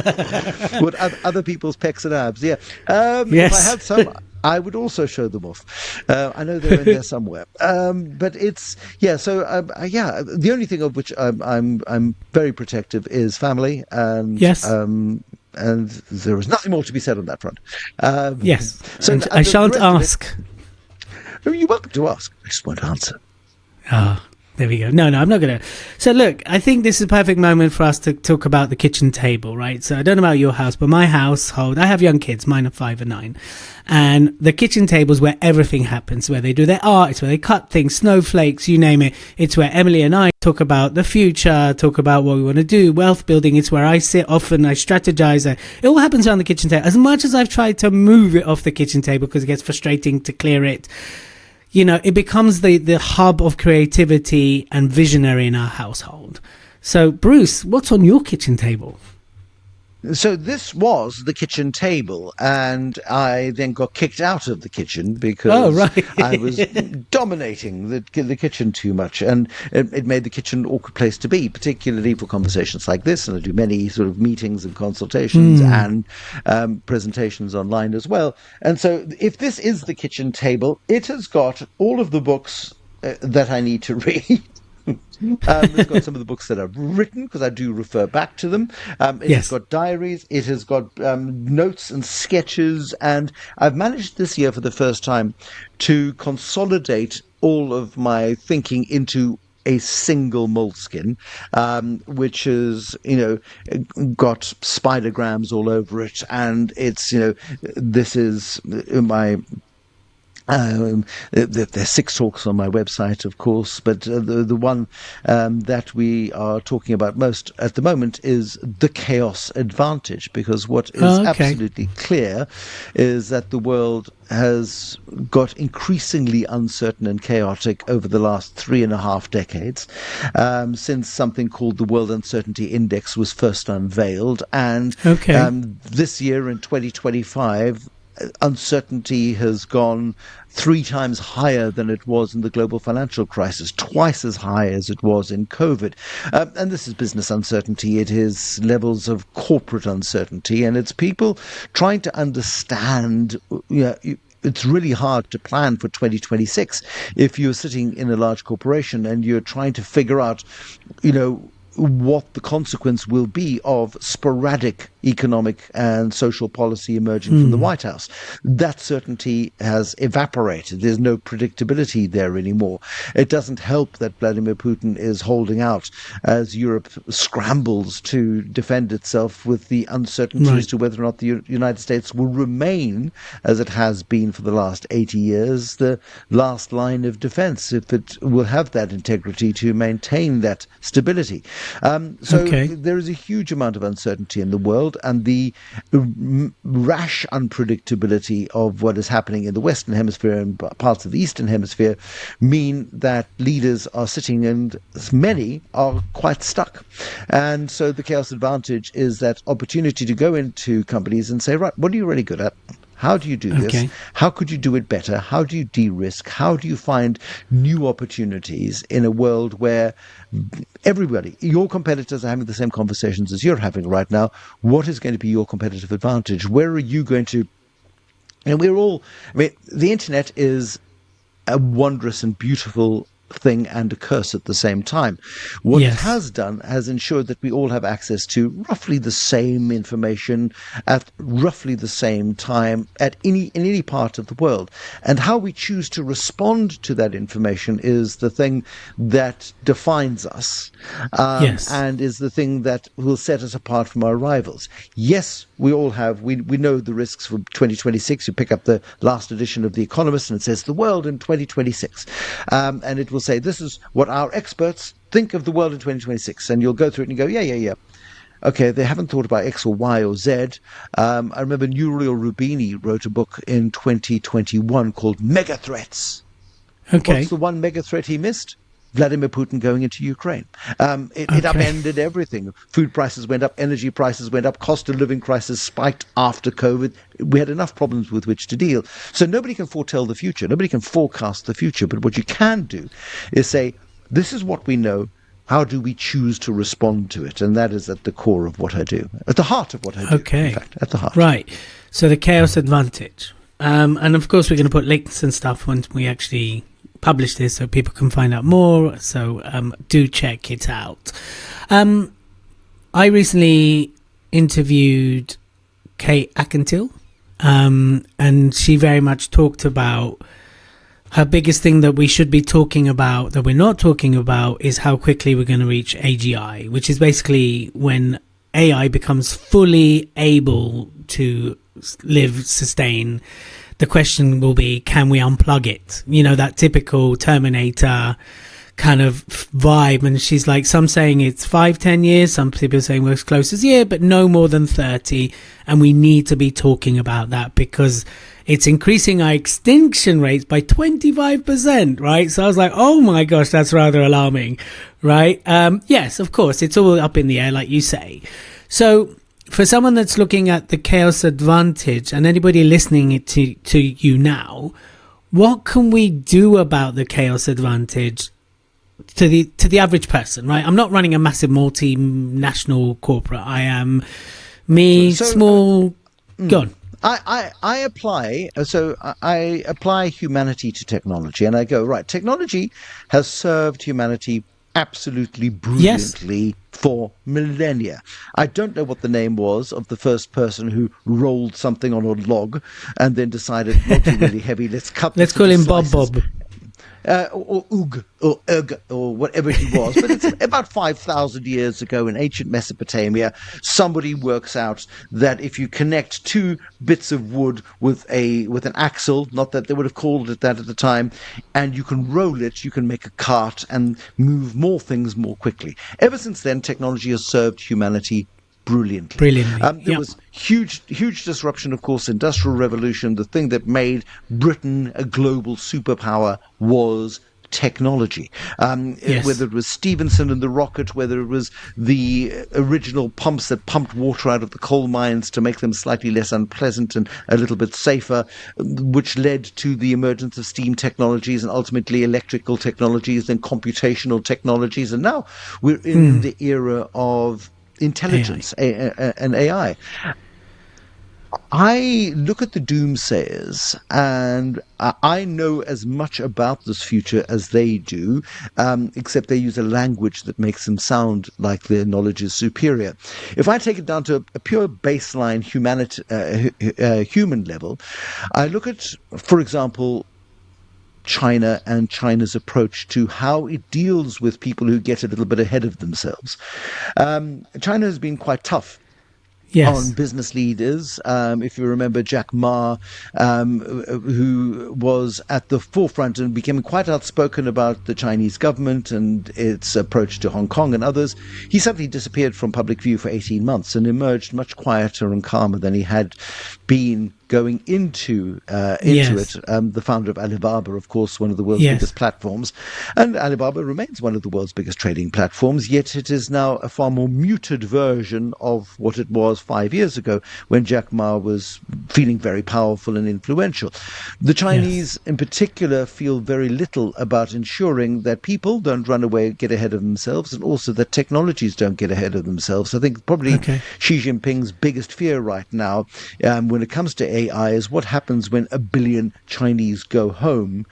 S2: What other people's pecs and abs? Yeah.
S1: Yes.
S2: If I had some, I would also show them off. I know they're in there somewhere. But it's So the only thing of which I'm very protective is family, and
S1: yes.
S2: And there is nothing more to be said on that front.
S1: Yes.
S2: So
S1: and I shan't ask.
S2: You're welcome to ask. I just won't answer.
S1: Ah. There we go. No, I'm not going to. So look, I think this is a perfect moment for us to talk about the kitchen table, right? So I don't know about your house, but my household, I have young kids, mine are 5 and 9. And the kitchen table is where everything happens, where they do their art, it's where they cut things, snowflakes, you name it. It's where Emily and I talk about the future, talk about what we want to do, wealth building. It's where I sit often, I strategize. It all happens around the kitchen table. As much as I've tried to move it off the kitchen table because it gets frustrating to clear it, it becomes the hub of creativity and visionary in our household. So, Bruce, what's on your kitchen table?
S2: So this was the kitchen table, and I then got kicked out of the kitchen because I was dominating the kitchen too much, and it made the kitchen an awkward place to be, particularly for conversations like this. And I do many sort of meetings and consultations and presentations online as well. And so if this is the kitchen table, it has got all of the books that I need to read. It's got some of the books that I've written, because I do refer back to them. It has got diaries, it has got notes and sketches, and I've managed this year for the first time to consolidate all of my thinking into a single moleskin, which is, got spidergrams all over it, and it's, this is my... There's 6 talks on my website, of course, but the one that we are talking about most at the moment is the chaos advantage, because what is absolutely clear is that the world has got increasingly uncertain and chaotic over the last 3.5 decades, since something called the World Uncertainty Index was first unveiled. And this year in 2025, uncertainty has gone 3 times higher than it was in the global financial crisis, twice as high as it was in COVID. And this is business uncertainty. It is levels of corporate uncertainty, and it's people trying to understand. It's really hard to plan for 2026 if you're sitting in a large corporation and you're trying to figure out, what the consequence will be of sporadic economic and social policy emerging from the White House. That certainty has evaporated. There's no predictability there anymore. It doesn't help that Vladimir Putin is holding out as Europe scrambles to defend itself with the uncertainty as to whether or not the United States will remain, as it has been for the last 80 years, the last line of defense, if it will have that integrity to maintain that stability. There is a huge amount of uncertainty in the world, and the rash unpredictability of what is happening in the Western Hemisphere and parts of the Eastern Hemisphere mean that leaders are sitting, and many are quite stuck. And so the chaos advantage is that opportunity to go into companies and say, right, what are you really good at? How do you do this? How could you do it better? How do you de-risk? How do you find new opportunities in a world where everybody, your competitors are having the same conversations as you're having right now? What is going to be your competitive advantage? Where are you going to... And the internet is a wondrous and beautiful thing and a curse at the same time. What it has done has ensured that we all have access to roughly the same information at roughly the same time in any part of the world. And how we choose to respond to that information is the thing that defines us, and is the thing that will set us apart from our rivals. Yes, we all have, we know the risks for 2026. You pick up the last edition of The Economist and it says the world in 2026. And it will say, this is what our experts think of the world in 2026. And you'll go through it and you go, yeah. Okay, they haven't thought about X or Y or Z. I remember Nouriel Roubini wrote a book in 2021 called Mega Threats. What's the one mega threat he missed? Vladimir Putin going into Ukraine. It upended everything. Food prices went up, energy prices went up, cost of living crisis spiked after COVID. We had enough problems with which to deal. So nobody can foretell the future. Nobody can forecast the future. But what you can do is say, this is what we know. how do we choose to respond to it? And that is at the core of what I do, at the heart of what I do.
S1: Okay.
S2: In fact, at the heart.
S1: Right. So the chaos advantage. And of course, we're going to put links and stuff once we actually publish this so people can find out more. So do check it out. I recently interviewed Kate Akentil, and she very much talked about her biggest thing that we should be talking about, that we're not talking about, is how quickly we're going to reach AGI, which is basically when AI becomes fully able to sustain. The question will be, can we unplug it? You know, that typical Terminator kind of vibe. And she's like, some saying it's 5-10 years, some people are saying we're as close as a year, but no more than 30. And we need to be talking about that because it's increasing our extinction rates by 25%, right? So I was like, oh my gosh, that's rather alarming, right? Yes, of course, it's all up in the air, like you say. So for someone that's looking at the chaos advantage, and anybody listening to you now, what can we do about the chaos advantage to the average person, right? I'm not running a massive multinational corporate. I am small. Go on.
S2: I apply humanity to technology, and I go, right, technology has served humanity absolutely brilliantly for millennia. I don't know what the name was of the first person who rolled something on a log and then decided not to really heavy. Let's
S1: call him slices. Bob.
S2: Or Ug, or Ug, or whatever he was. But it's about 5,000 years ago in ancient Mesopotamia, somebody works out that if you connect two bits of wood with an axle, not that they would have called it that at the time, and you can roll it, you can make a cart and move more things more quickly. Ever since then, technology has served humanity brilliantly. There was huge disruption, of course, Industrial Revolution. The thing that made Britain a global superpower was technology. Whether it was Stephenson and the rocket, whether it was the original pumps that pumped water out of the coal mines to make them slightly less unpleasant and a little bit safer, which led to the emergence of steam technologies and ultimately electrical technologies and computational technologies. And now we're in the era of intelligence and AI. I look at the doomsayers, and I know as much about this future as they do, except they use a language that makes them sound like their knowledge is superior. If I take it down to a pure baseline human level, I look at, for example, China and China's approach to how it deals with people who get a little bit ahead of themselves. China has been quite tough on business leaders. If you remember Jack Ma, who was at the forefront and became quite outspoken about the Chinese government and its approach to Hong Kong and others, he suddenly disappeared from public view for 18 months and emerged much quieter and calmer than he had been going into it. The founder of Alibaba, of course, one of the world's biggest platforms. And Alibaba remains one of the world's biggest trading platforms, yet it is now a far more muted version of what it was 5 years ago when Jack Ma was feeling very powerful and influential. The Chinese in particular feel very little about ensuring that people don't run away, get ahead of themselves, and also that technologies don't get ahead of themselves. I think probably Xi Jinping's biggest fear right now when it comes to AI is what happens when 1 billion Chinese go home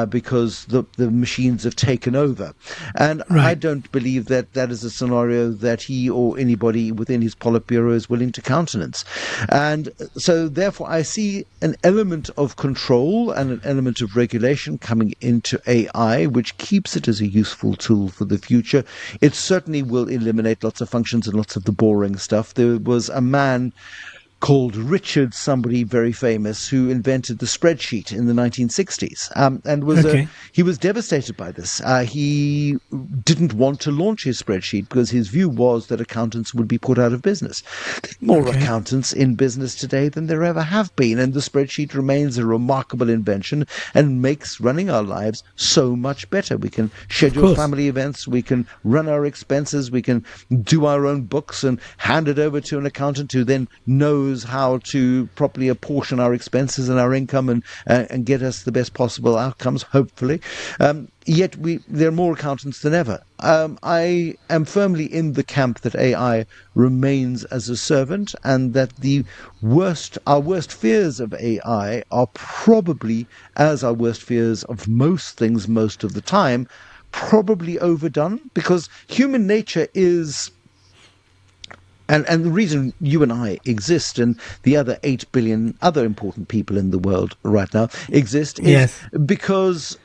S2: because the machines have taken over. And I don't believe that that is a scenario that he or anybody within his Politburo is willing to countenance. And so therefore I see an element of control and an element of regulation coming into AI, which keeps it as a useful tool for the future. It certainly will eliminate lots of functions and lots of the boring stuff. There was a man called Richard, somebody very famous, who invented the spreadsheet in the 1960s, and he was devastated by this. He didn't want to launch his spreadsheet because his view was that accountants would be put out of business. There are more accountants in business today than there ever have been, and the spreadsheet remains a remarkable invention and makes running our lives so much better. We can schedule family events, we can run our expenses, we can do our own books and hand it over to an accountant who then knows knows how to properly apportion our expenses and our income and get us the best possible outcomes, hopefully. Yet there are more accountants than ever. I am firmly in the camp that AI remains as a servant, and that our worst fears of AI are probably, as our worst fears of most things most of the time, probably overdone, because human nature is... And the reason you and I exist, and the other 8 billion other important people in the world right now exist, is because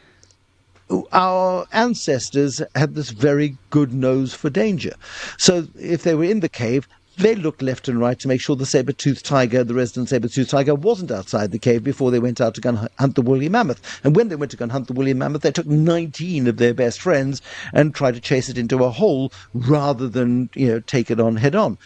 S2: our ancestors had this very good nose for danger. So if they were in the cave, they looked left and right to make sure the saber-toothed tiger, the resident saber-toothed tiger, wasn't outside the cave before they went out to go and hunt the woolly mammoth. And when they went to go and hunt the woolly mammoth, they took 19 of their best friends and tried to chase it into a hole rather than, take it on head on.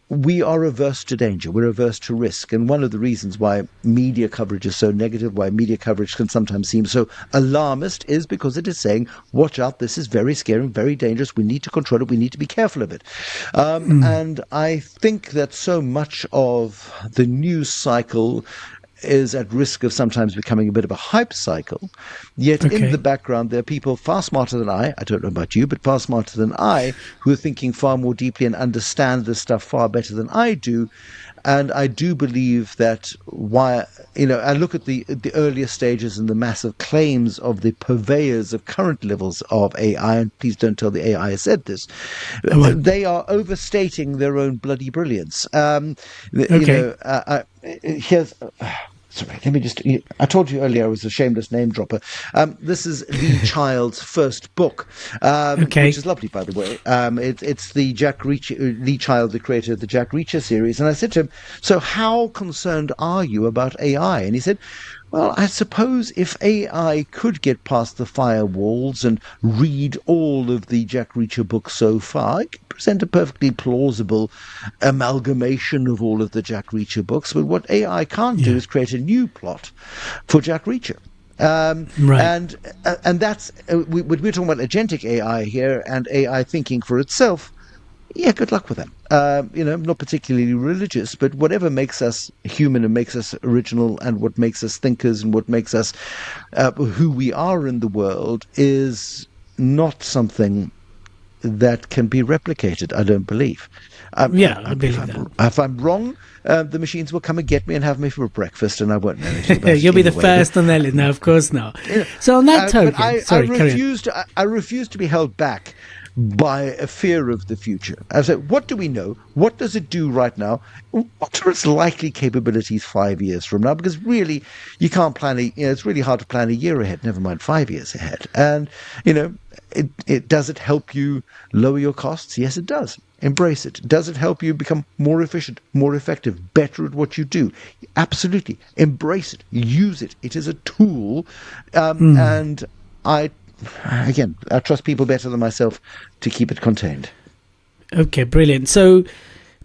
S2: We are averse to danger. We're averse to risk. And one of the reasons why media coverage is so negative, why media coverage can sometimes seem so alarmist, is because it is saying, watch out, this is very scary, very dangerous. We need to control it. We need to be careful of it. And I think that so much of the news cycle is at risk of sometimes becoming a bit of a hype cycle. Yet in the background, there are people far smarter than I don't know about you, but far smarter than I, who are thinking far more deeply and understand this stuff far better than I do. And I do believe that I look at the earlier stages and the massive claims of the purveyors of current levels of AI, and please don't tell the AI I said this, they are overstating their own bloody brilliance. Here's... Sorry, let me just... I told you earlier I was a shameless name dropper. This is Lee Child's first book, which is lovely, by the way. It's the Lee Child, the creator of the Jack Reacher series. And I said to him, so how concerned are you about AI? And he said, well, I suppose if AI could get past the firewalls and read all of the Jack Reacher books so far, it could present a perfectly plausible amalgamation of all of the Jack Reacher books. But what AI can't do is create a new plot for Jack Reacher. And that's we're talking about agentic AI here, and AI thinking for itself. Yeah, good luck with that. I'm not particularly religious, but whatever makes us human and makes us original, and what makes us thinkers and what makes us who we are in the world is not something that can be replicated, I don't believe.
S1: I believe that.
S2: If I'm wrong, the machines will come and get me and have me for breakfast, and I won't know anything about it.
S1: You'll be the first on that list. No, of course not. So on that token,
S2: I refuse to be held back by a fear of the future. I said, what do we know? What does it do right now? What are its likely capabilities 5 years from now? Because really, you can't plan it's really hard to plan a year ahead, never mind 5 years ahead. And, does it help you lower your costs? Yes, it does. Embrace it. Does it help you become more efficient, more effective, better at what you do? Absolutely. Embrace it. Use it. It is a tool. And I trust people better than myself to keep it contained.
S1: Okay, brilliant. So,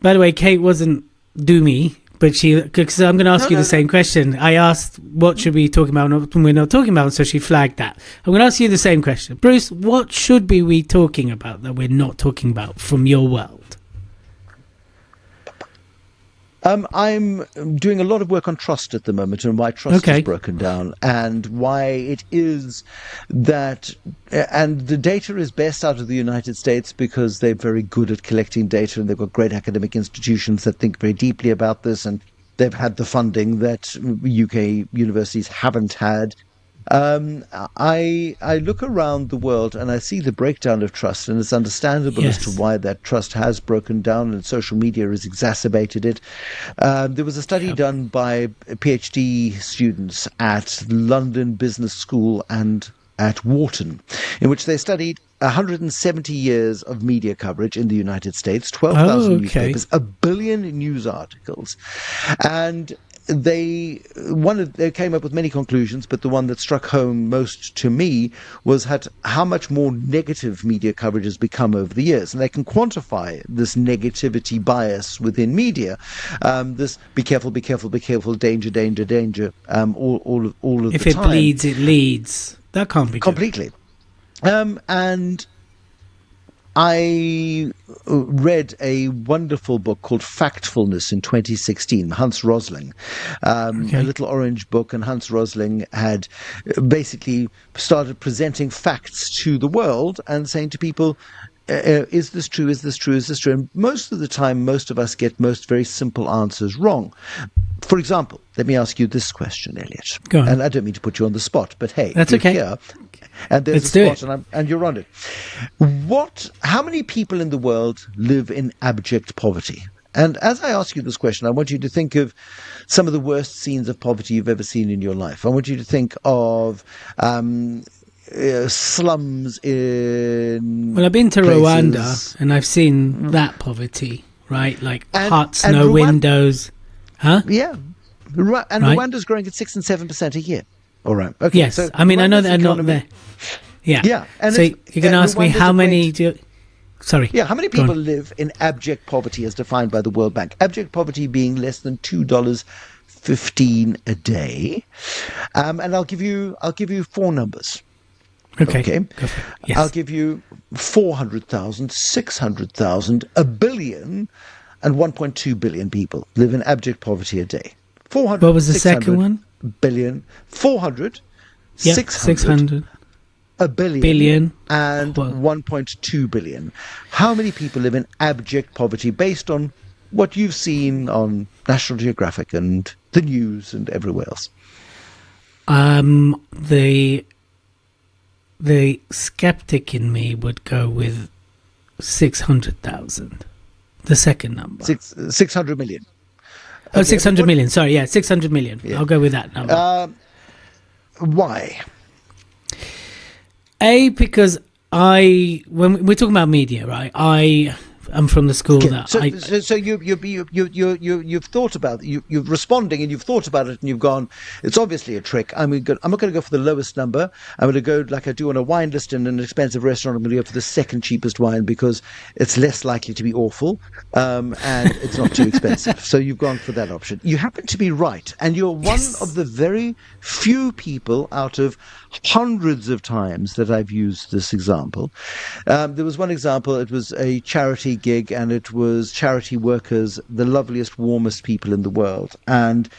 S1: by the way, Kate wasn't doomy, but because I'm going to ask you the same question. I asked, what should we talk about when we're not talking about, so she flagged that. I'm going to ask you the same question. Bruce, what should we be talking about that we're not talking about from your world?
S2: I'm doing a lot of work on trust at the moment, and why trust is broken down, and why it is that, and the data is best out of the United States because they're very good at collecting data, and they've got great academic institutions that think very deeply about this, and they've had the funding that UK universities haven't had. I look around the world and I see the breakdown of trust, and it's understandable as to why that trust has broken down, and social media has exacerbated it. There was a study done by PhD students at London Business School and at Wharton, in which they studied 170 years of media coverage in the United States, 12,000 newspapers, 1 billion news articles, and they came up with many conclusions, but the one that struck home most to me was how much more negative media coverage has become over the years. And they can quantify this negativity bias within media. This be careful, be careful, be careful, danger, danger, danger, all of the time.
S1: If it bleeds, it leads. That can't be
S2: completely. And I read a wonderful book called Factfulness in 2016, Hans Rosling, a little orange book, and Hans Rosling had basically started presenting facts to the world and saying to people, is this true? Is this true? Is this true? And most of the time, most of us get most very simple answers wrong. For example, let me ask you this question, Elliot.
S1: Go on.
S2: And I don't mean to put you on the spot, but hey,
S1: that's
S2: you're
S1: okay.
S2: Here, and there's
S1: Let's
S2: a spot, and you're on it. How many people in the world live in abject poverty? And as I ask you this question, I want you to think of some of the worst scenes of poverty you've ever seen in your life. I want you to think of slums in.
S1: Well, I've been to
S2: places.
S1: Rwanda, and I've seen that poverty, right? Like huts,
S2: and
S1: no windows. Huh?
S2: Yeah. And right. Rwanda's growing at 6 and 7% a year. All right. Okay.
S1: Yes.
S2: So
S1: I mean, I know they're not
S2: economy,
S1: there. Yeah.
S2: Yeah. And
S1: so you're going to ask me how many Sorry.
S2: Yeah, how many people live in abject poverty as defined by the World Bank? Abject poverty being less than $2.15 a day. And I'll give you 4 numbers.
S1: Okay. Yes.
S2: I'll give you 400,000, 600,000, a billion, and 1.2 billion people live in abject poverty a day. 400.
S1: What was the second one?
S2: Billion. 400.
S1: Yeah,
S2: 600. A billion and 1.2 billion. How many people live in abject poverty based on what you've seen on National Geographic and the news and everywhere else?
S1: The skeptic in me would go with 600,000. The second number.
S2: 600 million.
S1: Oh, 600 million. Sorry, 600 million. Yeah. I'll go with that number.
S2: Why?
S1: Because when we're talking about media, right? I'm from the school that
S2: so you've thought about it. You're responding and you've thought about it and you've gone, it's obviously a trick. I'm not going to go for the lowest number. I'm going to go like I do on a wine list in an expensive restaurant. I'm going to go for the second cheapest wine because it's less likely to be awful and it's not too expensive. So you've gone for that option. You happen to be right, and you're one of the very few people out of hundreds of times that I've used this example. There was one example. It was a charity gig, and it was charity workers, the loveliest, warmest people in the world. And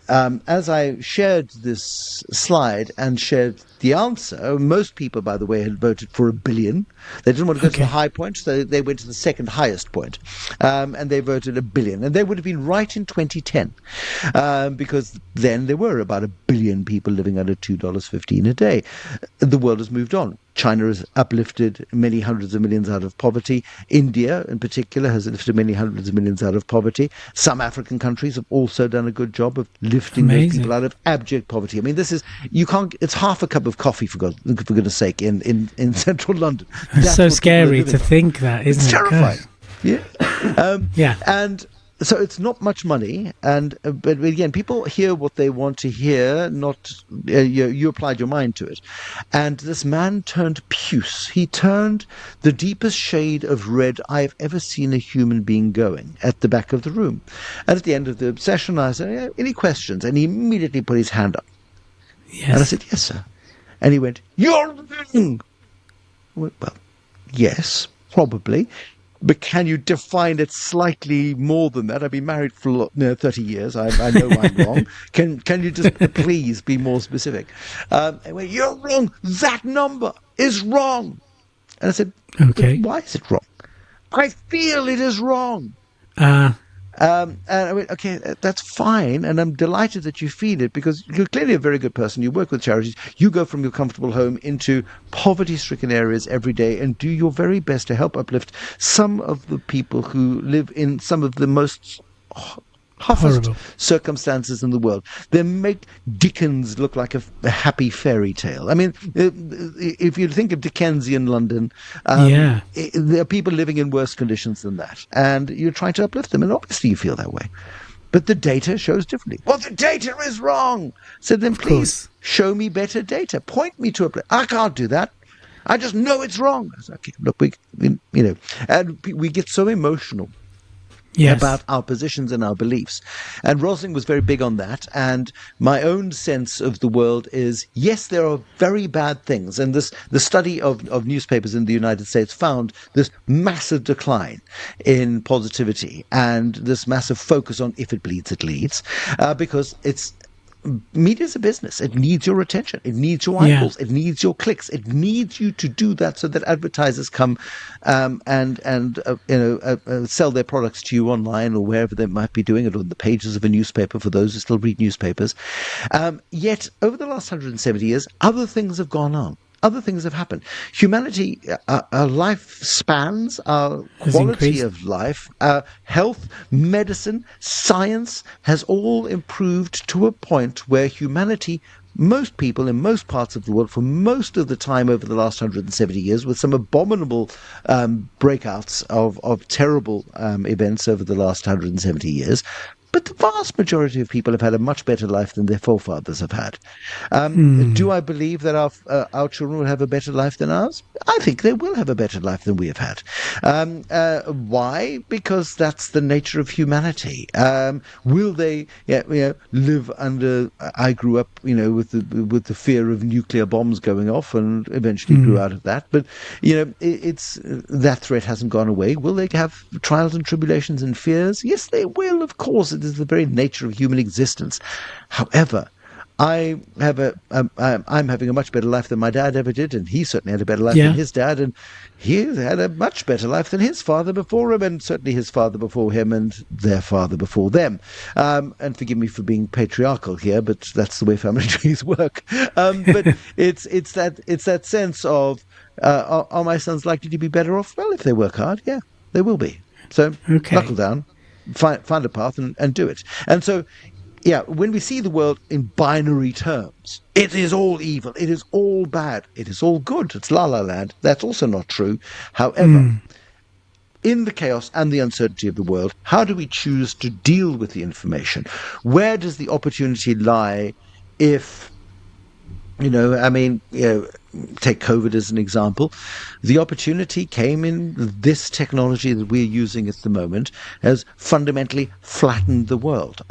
S2: as I shared this slide and shared the answer, most people, by the way, had voted for $1 billion. They didn't want to go to the high point, so they went to the second highest point, and they voted $1 billion. And they would have been right in 2010, because then there were about 1 billion people living under $2.15 a day. The world has moved on. China has uplifted many hundreds of millions out of poverty. India, in particular, has lifted many hundreds of millions out of poverty. Some African countries have also done a good job of lifting those people out of abject poverty. I mean, it's half a cup of coffee, for goodness sake, in central London.
S1: It's so scary to think that, isn't it?
S2: It's terrifying. Yeah.
S1: Yeah.
S2: And so it's not much money, but again, people hear what they want to hear. Not you applied your mind to it, and this man turned puce. He turned the deepest shade of red I've ever seen a human being going at the back of the room. And at the end of the session, I said, "Any questions?" And he immediately put his hand up.
S1: Yes.
S2: And I said, "Yes, sir." And he went, "You're wrong." Well, yes, probably. But can you define it slightly more than that? I've been married for 30 years. I know I'm wrong. Can you just please be more specific? Anyway, you're wrong. That number is wrong. And I said, okay. Why is it wrong? I feel it is wrong. And I went, okay, that's fine, and I'm delighted that you feel it, because you're clearly a very good person. You work with charities. You go from your comfortable home into poverty-stricken areas every day and do your very best to help uplift some of the people who live in some of the most toughest circumstances in the world. They make Dickens look like a happy fairy tale. I mean, if you think of Dickensian London, there are people living in worse conditions than that, and you're trying to uplift them, and obviously you feel that way. But the data shows differently. Well, the data is wrong. So then please show me better data. Point me to a place. I can't do that. I just know it's wrong. I said, okay, look, and we get so emotional about our positions and our beliefs. And Rosling was very big on that. And my own sense of the world is, yes, there are very bad things. And the study of newspapers in the United States found this massive decline in positivity and this massive focus on if it bleeds, it leads, because media is a business. It needs your attention. It needs your eyeballs. It needs your clicks. It needs you to do that so that advertisers come and sell their products to you online or wherever they might be doing it, on the pages of a newspaper for those who still read newspapers. Yet, over the last 170 years, other things have gone on. Other things have happened. Humanity, our lifespans, our quality of life, health, medicine, science has all improved to a point where humanity, most people in most parts of the world for most of the time over the last 170 years, with some abominable breakouts of terrible events over the last 170 years, but the vast majority of people have had a much better life than their forefathers have had. Do I believe that our children will have a better life than ours? I think they will have a better life than we have had. Why? Because that's the nature of humanity. Will they live under? I grew up, with the fear of nuclear bombs going off, and eventually grew out of that. But it's that threat hasn't gone away. Will they have trials and tribulations and fears? Yes, they will. Of course, it is the very nature of human existence. However, I'm having a much better life than my dad ever did, and he certainly had a better life than his dad, and he had a much better life than his father before him, and certainly his father before him, and their father before them. And forgive me for being patriarchal here, but that's the way family trees work. But it's that sense of are my sons likely to be better off? Well, if they work hard, yeah, they will be. So knuckle down. Find a path and do it. And so, when we see the world in binary terms, it is all evil, it is all bad, it is all good, it's la la land. That's also not true. However, in the chaos and the uncertainty of the world, how do we choose to deal with the information? Where does the opportunity lie if, take COVID as an example. The opportunity came in this technology that we're using at the moment has fundamentally flattened the world.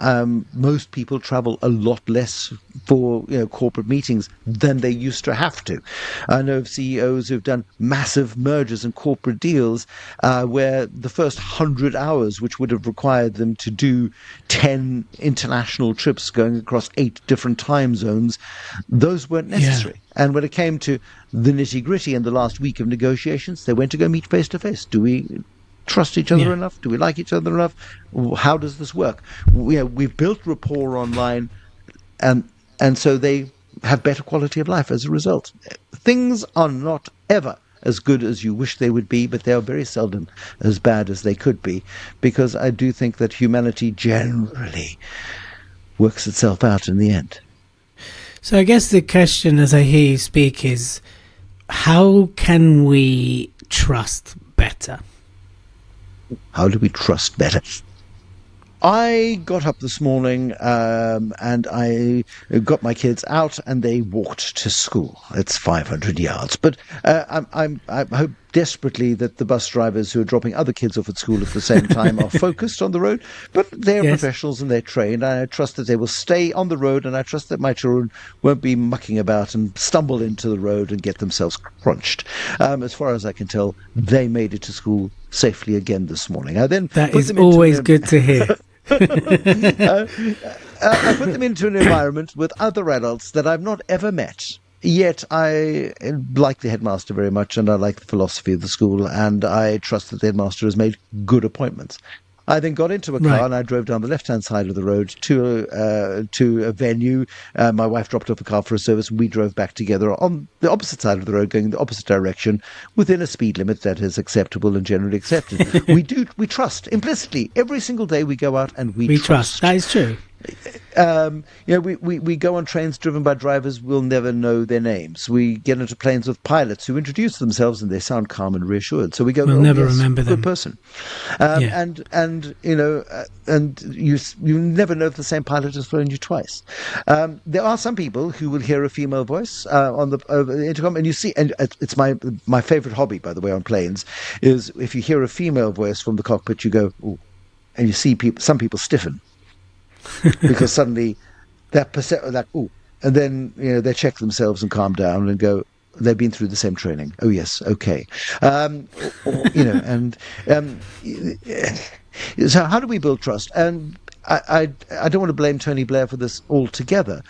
S2: Most people travel a lot less for corporate meetings than they used to have to. I know of CEOs who've done massive mergers and corporate deals where the first 100 hours, which would have required them to do 10 international trips going across 8 different time zones, those weren't necessary. And when it came to the nitty-gritty in the last week of negotiations, they went to go meet face-to-face. Do we trust each other enough? Do we like each other enough? How does this work? We've built rapport online, and so they have better quality of life as a result. Things are not ever as good as you wish they would be, but they are very seldom as bad as they could be, because I do think that humanity generally works itself out in the end.
S1: So I guess the question as I hear you speak is, how can we trust better?
S2: How do we trust better? I got up this morning and I got my kids out and they walked to school. It's 500 yards. But I hope desperately that the bus drivers who are dropping other kids off at school at the same time are focused on the road. But they're professionals and they're trained. I trust that they will stay on the road, and I trust that my children won't be mucking about and stumble into the road and get themselves crunched. As far as I can tell, they made it to school safely again this morning.
S1: That is always good to hear.
S2: I put them into an environment with other adults that I've not ever met. Yet I like the headmaster very much, and I like the philosophy of the school, and I trust that the headmaster has made good appointments. I then got into a car and I drove down the left-hand side of the road to a venue. My wife dropped off a car for a service, and we drove back together on the opposite side of the road, going in the opposite direction, within a speed limit that is acceptable and generally accepted. We trust implicitly. Every single day we go out and we trust.
S1: That is true.
S2: We go on trains driven by drivers we'll never know their names. We get into planes with pilots who introduce themselves and they sound calm and reassured. So we go,
S1: we'll never remember them.
S2: Good person. And you never know if the same pilot has flown you twice. There are some people who will hear a female voice over the intercom, and you see, and it's my favorite hobby, by the way, on planes, is if you hear a female voice from the cockpit, you go, ooh. and you see some people stiffen because suddenly and then they check themselves and calm down and go, they've been through the same training. Oh yes, okay. And so how do we build trust? And I don't want to blame Tony Blair for this altogether,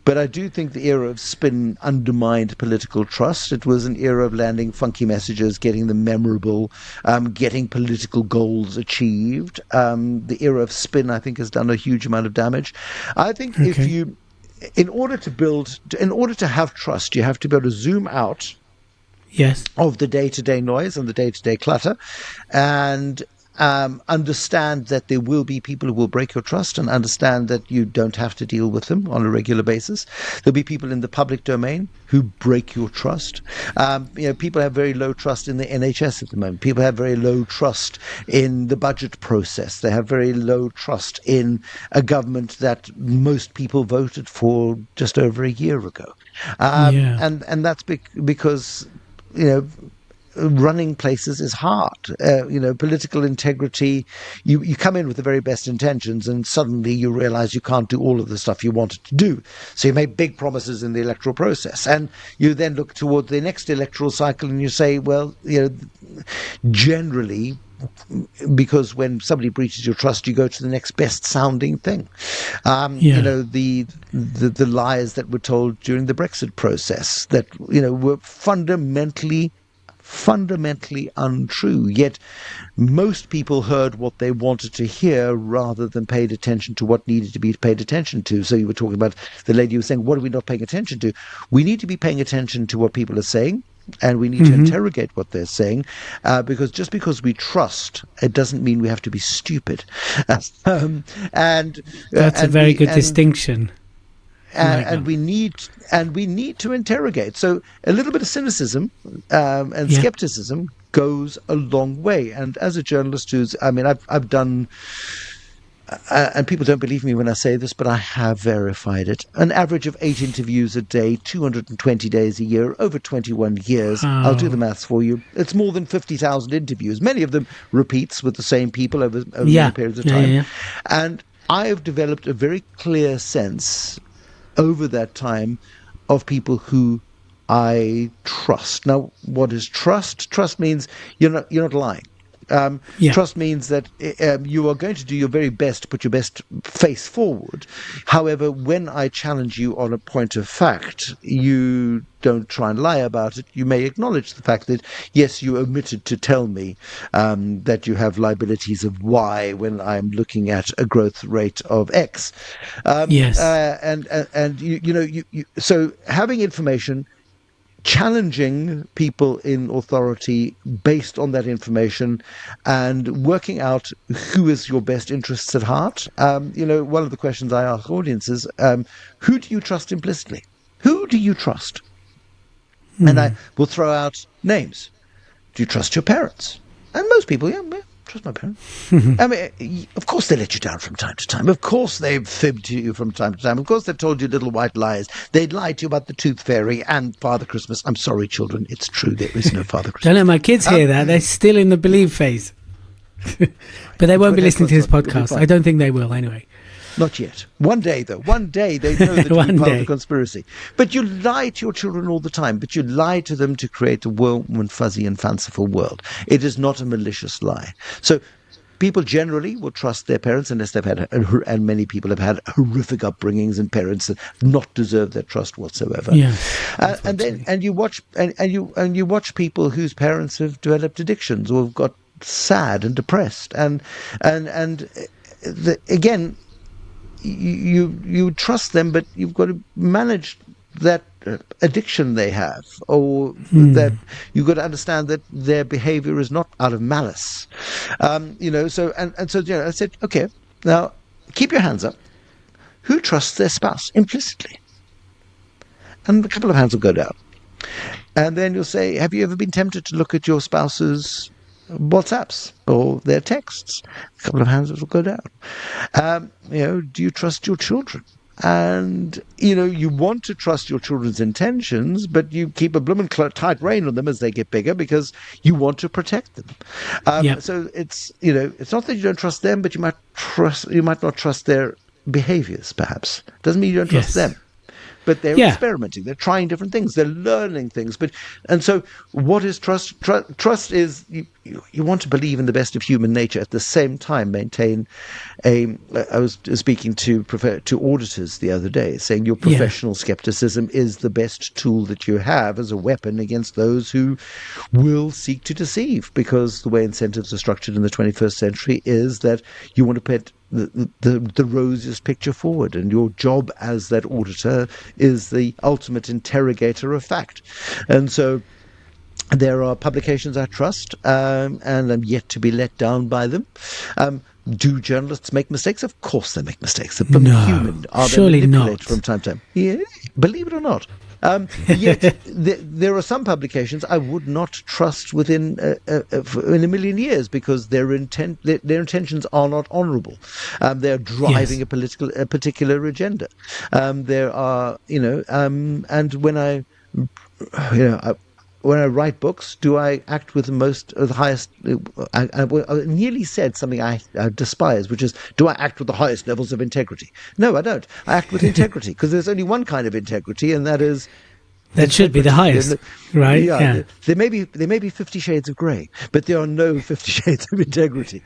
S2: but I do think the era of spin undermined political trust. It was an era of landing funky messages, getting them memorable, getting political goals achieved. The era of spin, I think, has done a huge amount of damage. I think in order to have trust, you have to be able to zoom out of the day-to-day noise and the day-to-day clutter, and understand that there will be people who will break your trust, and understand that you don't have to deal with them on a regular basis. There'll be people in the public domain who break your trust. People have very low trust in the NHS at the moment. People have very low trust in the budget process. They have very low trust in a government that most people voted for just over a year ago. And that's because running places is hard. Political integrity, you come in with the very best intentions, and suddenly you realize you can't do all of the stuff you wanted to do. So you make big promises in the electoral process, and you then look toward the next electoral cycle and you say, well, generally, because when somebody breaches your trust, you go to the next best sounding thing. The lies that were told during the Brexit process that were fundamentally untrue, yet most people heard what they wanted to hear rather than paid attention to what needed to be paid attention to. So you were talking about the lady who was saying, what are we not paying attention to? We need to be paying attention to what people are saying, and we need to interrogate what they're saying, because just because we trust, it doesn't mean we have to be stupid. That's
S1: a very good distinction.
S2: And we need to interrogate. So a little bit of cynicism and skepticism goes a long way. And as a journalist I've done, and people don't believe me when I say this, but I have verified it, an average of 8 interviews a day, 220 days a year, over 21 years.
S1: Oh.
S2: I'll do the maths for you. It's more than 50,000 interviews, many of them repeats with the same people over many periods of time. And I have developed a very clear sense over that time of people who I trust. Now, what is trust? Trust means you're not lying. Trust means that you are going to do your very best to put your best face forward. However, when I challenge you on a point of fact, you don't try and lie about it. You may acknowledge the fact that, yes, you omitted to tell me that you have liabilities of Y when I'm looking at a growth rate of X. So having information, challenging people in authority based on that information, and working out who is your best interests at heart. One of the questions I ask audiences, who do you trust implicitly? Who do you trust? And I will throw out names. Do you trust your parents? And most people, trust my parents. Of course they let you down from time to time. Of course they've fibbed to you from time to time. Of course they've told you little white lies. They'd lied to you about the Tooth Fairy and Father Christmas. I'm sorry, children. It's true. There is no Father Christmas.
S1: Don't let my kids hear that. They're still in the believe phase. But they won't be listening to this podcast. I don't think they will anyway.
S2: Not yet. One day, though. One day they know that you're part of the conspiracy. But you lie to your children all the time. But you lie to them to create a warm and fuzzy and fanciful world. It is not a malicious lie. So people generally will trust their parents unless they've had, and many people have had horrific upbringings and parents that not deserve their trust whatsoever. And you watch people whose parents have developed addictions or have got sad and depressed, again, you trust them, but you've got to manage that addiction they have, or that you've got to understand that their behavior is not out of malice. So I said, okay, now keep your hands up. Who trusts their spouse implicitly? And a couple of hands will go down. And then you'll say, have you ever been tempted to look at your spouse's WhatsApps or their texts? A couple of hands will go down. Do you trust your children? And, you want to trust your children's intentions, but you keep a blooming tight rein on them as they get bigger because you want to protect them. So it's not that you don't trust them, but you might not trust their behaviors, perhaps. Doesn't mean you don't trust them. But they're experimenting. They're trying different things. They're learning things. And so, what is trust? Trust is you want to believe in the best of human nature. At the same time, maintain I was speaking to auditors the other day, saying your professional skepticism is the best tool that you have as a weapon against those who will seek to deceive. Because the way incentives are structured in the 21st century is that you want to put the rosiest picture forward, and your job as that auditor is the ultimate interrogator of fact. And so there are publications I trust, and I'm yet to be let down by them. Do journalists make mistakes? Of course they make mistakes. They're human. Are
S1: surely
S2: they manipulated
S1: not.
S2: from time to time? Yeah, believe it or not. Yet there are some publications I would not trust in a million years because their intentions are not honourable. They're driving a particular agenda. There are, and when I write books, do I act with the highest? I nearly said something I despise, which is, do I act with the highest levels of integrity? No, I don't. I act with integrity because there's only one kind of integrity, and that is.
S1: That should be the highest, right?
S2: Yeah. There may be 50 shades of grey, but there are no 50 shades of integrity.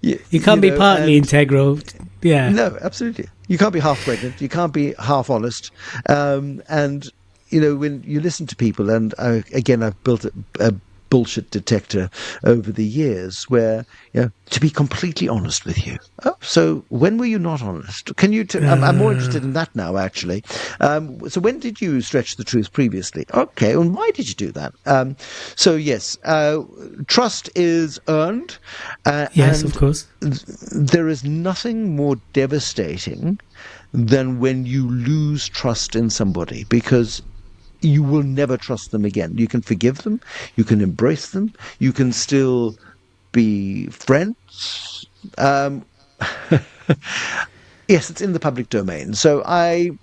S1: You can't be partly integral. Yeah.
S2: No, absolutely. You can't be half pregnant. You can't be half honest. And when you listen to people, and I've built a bullshit detector over the years where, to be completely honest with you. Oh, so when were you not honest? Can you, I'm more interested in that now, actually. So when did you stretch the truth previously? Okay, and why did you do that? So yes, trust is earned.
S1: Yes, of course.
S2: There is nothing more devastating than when you lose trust in somebody, because you will never trust them again. You can forgive them, you can embrace them, you can still be friends. Yes, it's in the public domain. So I'm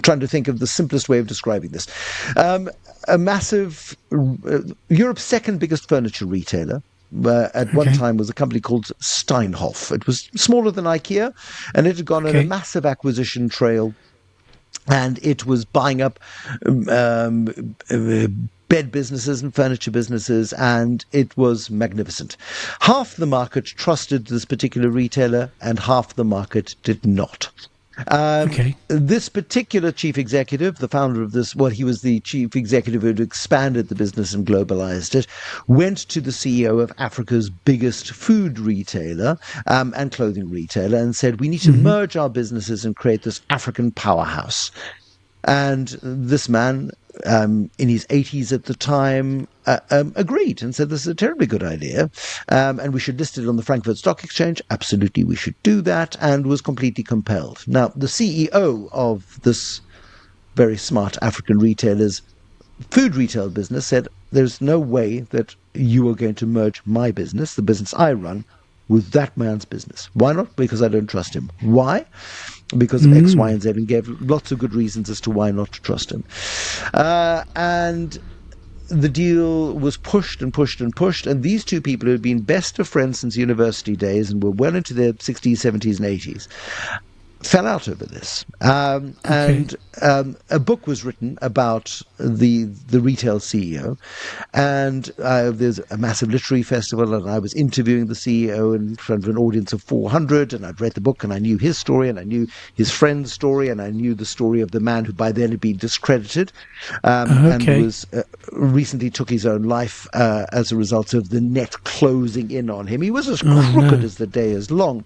S2: trying to think of the simplest way of describing this. A massive, Europe's second biggest furniture retailer, at one time was a company called Steinhoff. It was smaller than IKEA, and it had gone on a massive acquisition trail. And it was buying up bed businesses and furniture businesses, and it was magnificent. Half the market trusted this particular retailer, and half the market did not. This particular chief executive, the founder of this, he was the chief executive who had expanded the business and globalized it, went to the CEO of Africa's biggest food retailer and clothing retailer and said, we need to merge our businesses and create this African powerhouse. And this man, in his 80s at the time, agreed and said, this is a terribly good idea, and we should list it on the Frankfurt Stock Exchange. Absolutely, we should do that, and was completely compelled. Now, the CEO of this very smart African retailer's food retail business said, there's no way that you are going to merge my business, the business I run, with that man's business. Why not? Because I don't trust him. Why? Because of X, Y, and Z, and gave lots of good reasons as to why not to trust him. And the deal was pushed and pushed and pushed, and these two people who had been best of friends since university days and were well into their 60s, 70s, and 80s fell out over this. And a book was written about the retail CEO, and there's a massive literary festival, and I was interviewing the CEO in front of an audience of 400, and I'd read the book, and I knew his story, and I knew his friend's story, and I knew the story of the man who by then had been discredited, and was recently took his own life as a result of the net closing in on him. He was as crooked as the day is long.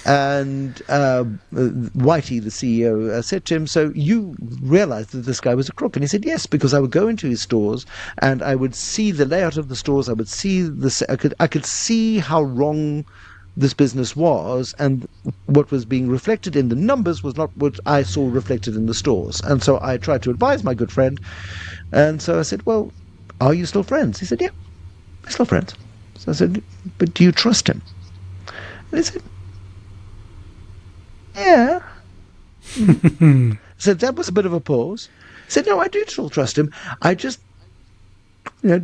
S2: And Whitey, the CEO, said to him, so you realized that this guy was a crook? And he said, yes, because I would go into his stores and I would see the layout of the stores. I would see I could see how wrong this business was, and what was being reflected in the numbers was not what I saw reflected in the stores. And so I tried to advise my good friend, and so I said, well, are you still friends? He said, yeah, we're still friends. So I said, but do you trust him? And he said, yeah. So that was a bit of a pause. I said, no, I do still trust him. I just,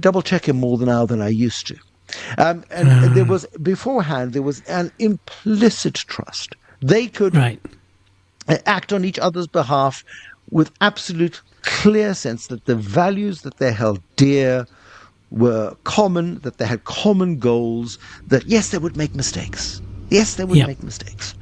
S2: double check him more now than I used to. And there was, beforehand, there was an implicit trust. They could act on each other's behalf with absolute clear sense that the values that they held dear were common, that they had common goals, that yes, they would make mistakes. Yes, they would make mistakes.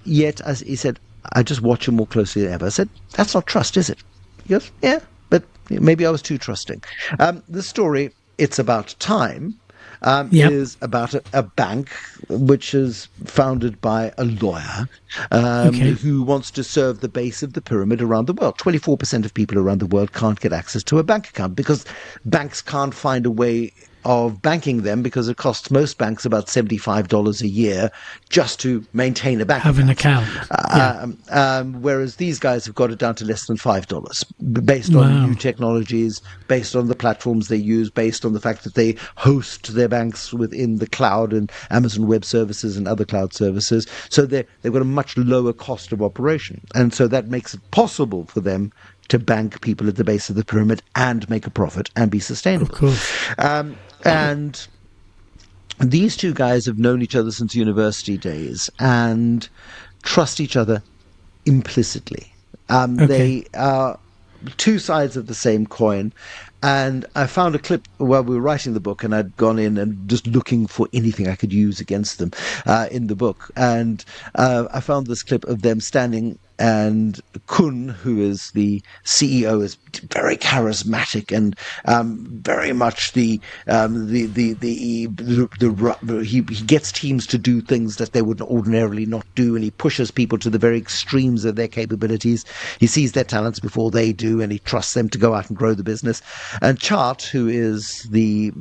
S2: Yet, as he said, I just watch him more closely than ever. I said, that's not trust, is it? He goes, yeah, but maybe I was too trusting. The story, It's About Time, is about a bank which is founded by a lawyer who wants to serve the base of the pyramid around the world. 24% of people around the world can't get access to a bank account because banks can't find a way of banking them because it costs most banks about $75 a year just to maintain a bank account. Whereas these guys have got it down to less than $5 based on new technologies, based on the platforms they use, based on the fact that they host their banks within the cloud and Amazon Web Services and other cloud services. So they've got a much lower cost of operation. And so that makes it possible for them to bank people at the base of the pyramid and make a profit and be sustainable.
S1: Of course.
S2: And these two guys have known each other since university days and trust each other implicitly. They are two sides of the same coin. And I found a clip while we were writing the book, and I'd gone in and just looking for anything I could use against them in the book. And I found this clip of them standing, and Kun, who is the CEO, is very charismatic and very much he gets teams to do things that they would ordinarily not do, and he pushes people to the very extremes of their capabilities. He sees their talents before they do, and he trusts them to go out and grow the business. And Chart, who is the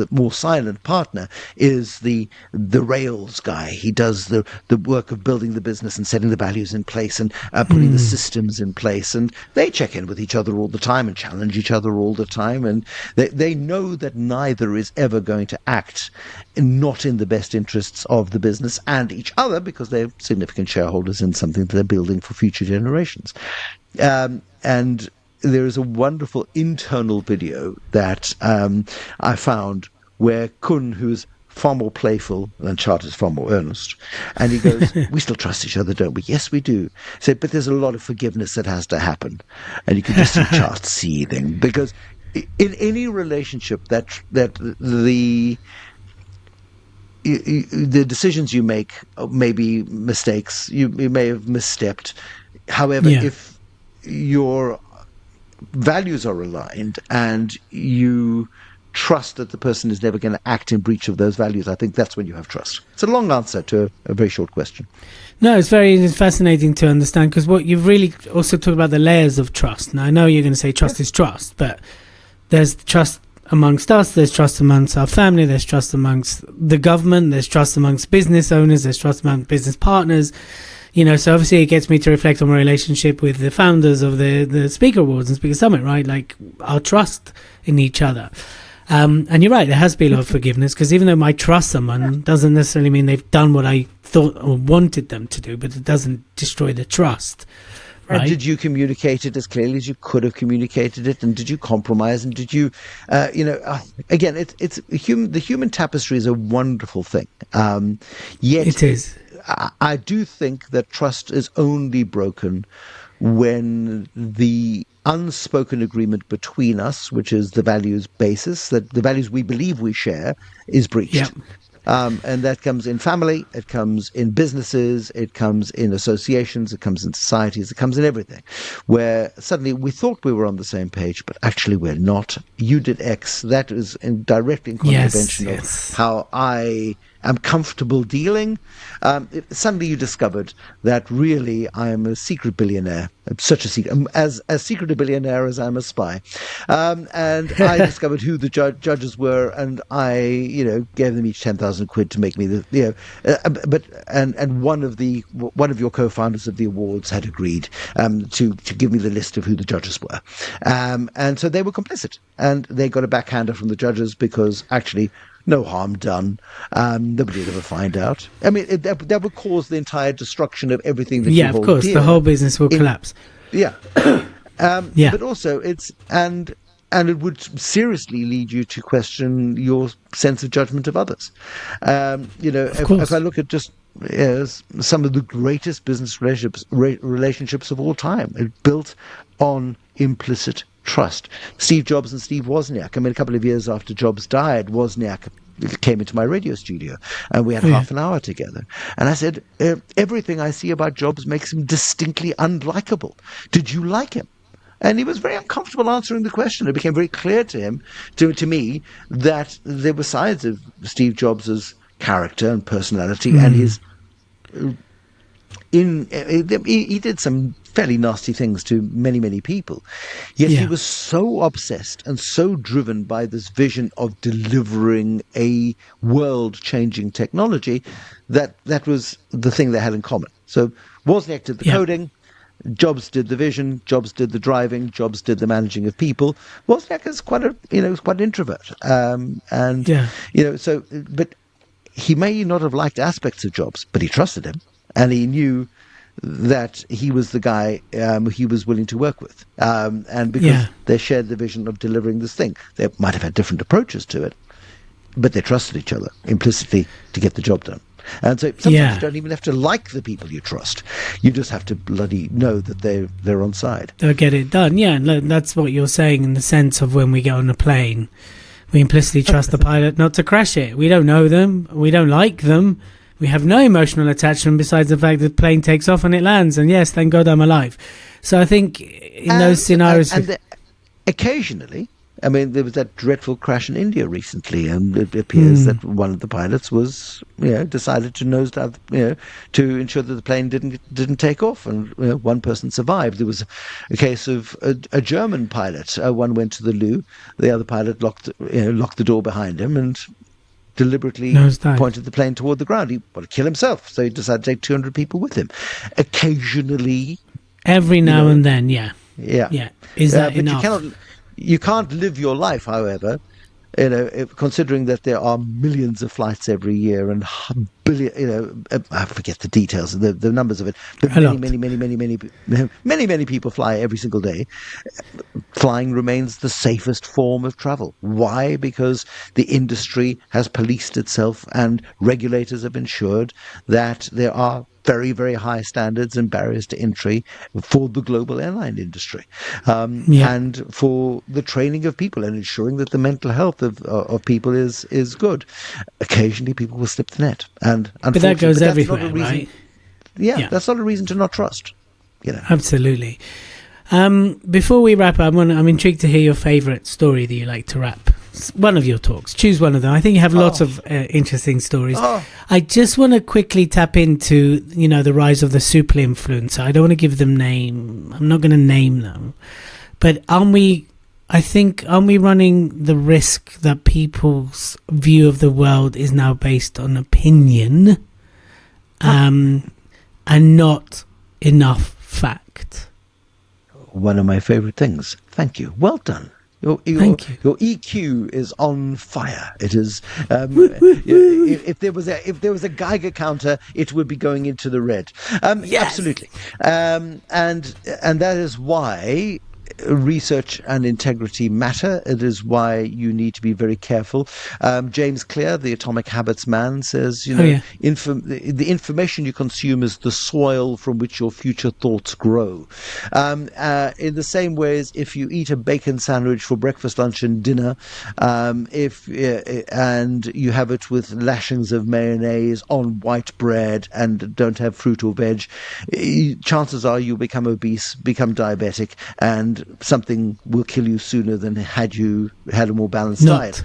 S2: more silent partner, is the Rails guy. He does the work of building the business and setting the values in place and putting the systems in place. And they check in with each other all the time and challenge each other all the time. And they know that neither is ever going to act not in the best interests of the business and each other, because they're significant shareholders in something that they're building for future generations. And there is a wonderful internal video that I found where Kun, who's far more playful than Chart, is far more earnest, and he goes, we still trust each other, don't we? Yes, we do. He said, but there's a lot of forgiveness that has to happen. And you can just see Chart seething, because in any relationship that the decisions you make may be mistakes, you may have misstepped. However, if your values are aligned and you trust that the person is never going to act in breach of those values, I think that's when you have trust. It's a long answer to a very short question.
S1: No, it's fascinating to understand, because what you've really also talked about the layers of trust. Now, I know you're going to say trust is trust, but there's trust amongst us, there's trust amongst our family, there's trust amongst the government, there's trust amongst business owners, there's trust amongst business partners. So obviously it gets me to reflect on my relationship with the founders of the Speaker Awards and Speaker Summit, right? Like our trust in each other. And you're right, there has to be a lot of forgiveness, because even though I trust someone doesn't necessarily mean they've done what I thought or wanted them to do, but it doesn't destroy the trust. Right?
S2: And did you communicate it as clearly as you could have communicated it? And did you compromise? And did you, again, it's the human tapestry is a wonderful thing. Yet
S1: it is.
S2: I do think that trust is only broken when the unspoken agreement between us, which is the values basis, that the values we believe we share, is breached.
S1: Yep.
S2: And that comes in family, it comes in businesses, it comes in associations, it comes in societies, it comes in everything, where suddenly we thought we were on the same page, but actually we're not. You did X. That is directly in contravention of how I am comfortable dealing. Suddenly you discovered that really I am a secret billionaire. I'm such a secret, as secret a billionaire as I'm a spy. And I discovered who the judges were, and I, gave them each 10,000 quid to make me and one of your co-founders of the awards had agreed to give me the list of who the judges were. And so they were complicit, and they got a backhander from the judges, because actually no harm done. Nobody would ever find out. I mean, that would cause the entire destruction of everything that you
S1: of
S2: hold
S1: course,
S2: dear.
S1: the whole business will collapse.
S2: Yeah.
S1: Yeah.
S2: But also and it would seriously lead you to question your sense of judgment of others. If I look at just some of the greatest business relationships of all time, built on implicit trust. Steve Jobs and Steve Wozniak. I mean, a couple of years after Jobs died, Wozniak came into my radio studio and we had half an hour together. And I said, everything I see about Jobs makes him distinctly unlikable. Did you like him? And he was very uncomfortable answering the question. It became very clear to him, to me, that there were sides of Steve Jobs' character and personality and his he did some fairly nasty things to many, many people. Yet he was so obsessed and so driven by this vision of delivering a world-changing technology that was the thing they had in common. So Wozniak did the coding, Jobs did the vision, Jobs did the driving, Jobs did the managing of people. Wozniak is quite an introvert, but he may not have liked aspects of Jobs, but he trusted him, and he knew that he was the guy he was willing to work with, and because they shared the vision of delivering this thing, they might have had different approaches to it, but they trusted each other implicitly to get the job done. And so sometimes you don't even have to like the people you trust. You just have to bloody know that they're on side.
S1: They'll get it done. Yeah, and that's what you're saying in the sense of when we get on a plane, we implicitly trust the pilot not to crash it. We don't know them. We don't like them. We have no emotional attachment besides the fact that the plane takes off and it lands. And yes, thank God I'm alive. So I think in those scenarios...
S2: Occasionally... I mean, there was that dreadful crash in India recently, and it appears that one of the pilots was, decided to nosedive, to ensure that the plane didn't take off, and one person survived. There was a case of a German pilot. One went to the loo, the other pilot locked the door behind him, and deliberately pointed the plane toward the ground. He wanted to kill himself, so he decided to take 200 people with him. Occasionally,
S1: every now and then, is that enough?
S2: You can't live your life, however, considering that there are millions of flights every year and billion, I forget the details, the numbers of it, but many people fly every single day. Flying remains the safest form of travel. Why? Because the industry has policed itself and regulators have ensured that there are very, very high standards and barriers to entry for the global airline industry, and for the training of people and ensuring that the mental health of people is good. Occasionally, people will slip the net, and
S1: but that goes everywhere, right?
S2: That's not a reason to not trust.
S1: Absolutely. Before we wrap up, I'm intrigued to hear your favourite story that you like to wrap. One of your talks. Choose one of them. I think you have lots of interesting stories. I just want to quickly tap into, the rise of the super influencer. I don't want to give them name. I'm not going to name them. But aren't we running the risk that people's view of the world is now based on opinion and not enough fact?
S2: One of my favorite things. Thank you. Well done.
S1: Thank you.
S2: Your EQ is on fire. It is. If there was a Geiger counter, it would be going into the red.
S1: Yes.
S2: Absolutely. And that is why research and integrity matter. It is why you need to be very careful. James Clear, the Atomic Habits man, says, the information you consume is the soil from which your future thoughts grow. In the same way as if you eat a bacon sandwich for breakfast, lunch, and dinner, and you have it with lashings of mayonnaise on white bread and don't have fruit or veg, chances are you'll become obese, become diabetic, and something will kill you sooner than had you had a more balanced diet.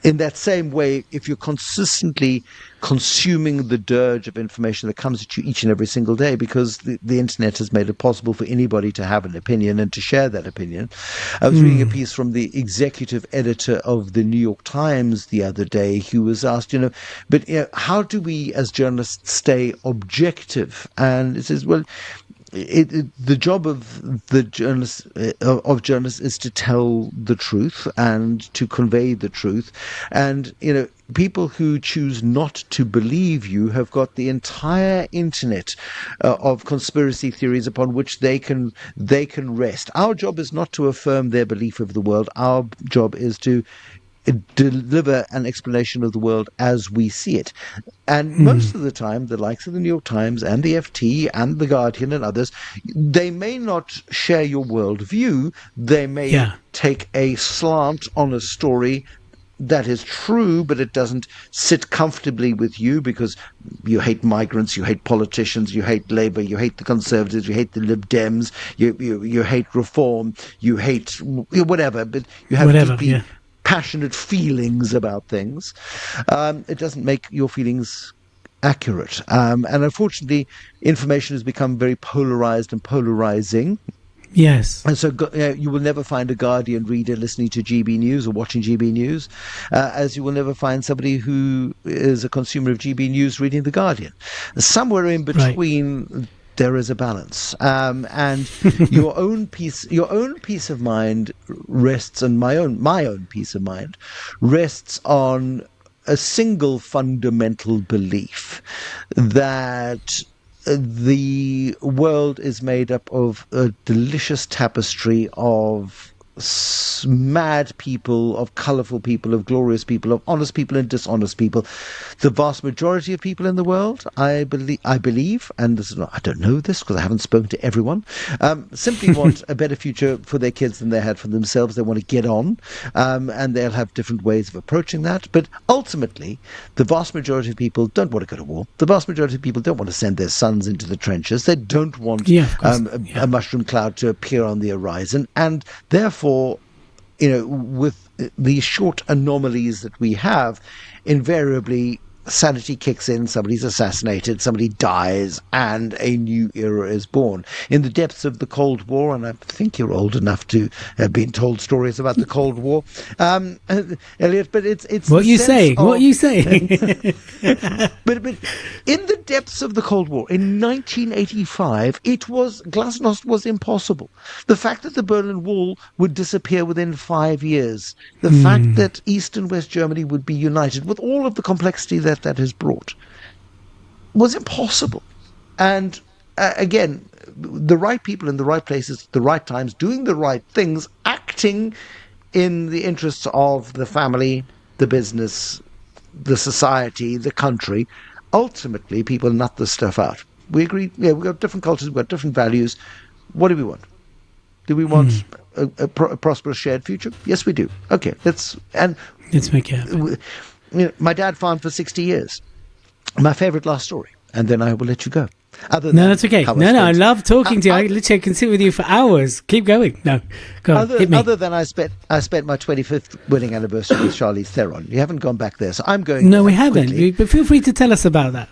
S2: In that same way, if you're consistently consuming the dirge of information that comes at you each and every single day, because the internet has made it possible for anybody to have an opinion and to share that opinion. I was reading a piece from the executive editor of the New York Times the other day, who was asked, how do we as journalists stay objective? And it says, well, the job of the journalist of journalists is to tell the truth and to convey the truth, and people who choose not to believe you have got the entire internet of conspiracy theories upon which they can rest. Our job is not to affirm their belief of the world. Our job is to deliver an explanation of the world as we see it. And most of the time, the likes of the New York Times and the FT and the Guardian and others, they may not share your worldview. They may take a slant on a story that is true, but it doesn't sit comfortably with you because you hate migrants, you hate politicians, you hate Labour, you hate the Conservatives, you hate the Lib Dems, you hate reform, you hate whatever, but you have deeply passionate feelings about things. It doesn't make your feelings accurate. And unfortunately, information has become very polarized and polarizing.
S1: Yes.
S2: And so you will never find a Guardian reader listening to GB News or watching GB News, as you will never find somebody who is a consumer of GB News reading the Guardian. Somewhere in between, there is a balance, and your own peace of mind rests, and my own peace of mind rests on a single fundamental belief that the world is made up of a delicious tapestry of mad people, of colourful people, of glorious people, of honest people and dishonest people. The vast majority of people in the world, I believe, and this is not, I don't know this because I haven't spoken to everyone, simply want a better future for their kids than they had for themselves. They want to get on, and they'll have different ways of approaching that. But ultimately, the vast majority of people don't want to go to war. The vast majority of people don't want to send their sons into the trenches. They don't want a mushroom cloud to appear on the horizon, and therefore, with these short anomalies that we have, invariably sanity kicks in, somebody's assassinated, somebody dies, and a new era is born. In the depths of the Cold War, and I think you're old enough to have been told stories about the Cold War, Elliot, but it's
S1: what you saying? What are you saying?
S2: but in the depths of the Cold War, in 1985, glasnost was impossible. The fact that the Berlin Wall would disappear within 5 years, the fact that East and West Germany would be united with all of the complexity that has brought, was impossible. And again, the right people in the right places at the right times, doing the right things, acting in the interests of the family, the business, the society, the country, ultimately people nut this stuff out. We agree, we've got different cultures, we've got different values. What do we want? Do we want a prosperous shared future? Yes, we do. Okay, let's
S1: make it happen.
S2: My dad farmed for 60 years. My favorite last story, and then I will let you go.
S1: No, that's okay. No, I love talking to you. I literally can sit with you for hours. Keep going. No, go on. Hit me.
S2: Other than I spent my 25th wedding anniversary with Charlize Theron. You haven't gone back there, so I'm going.
S1: No, we haven't. But feel free to tell us about that.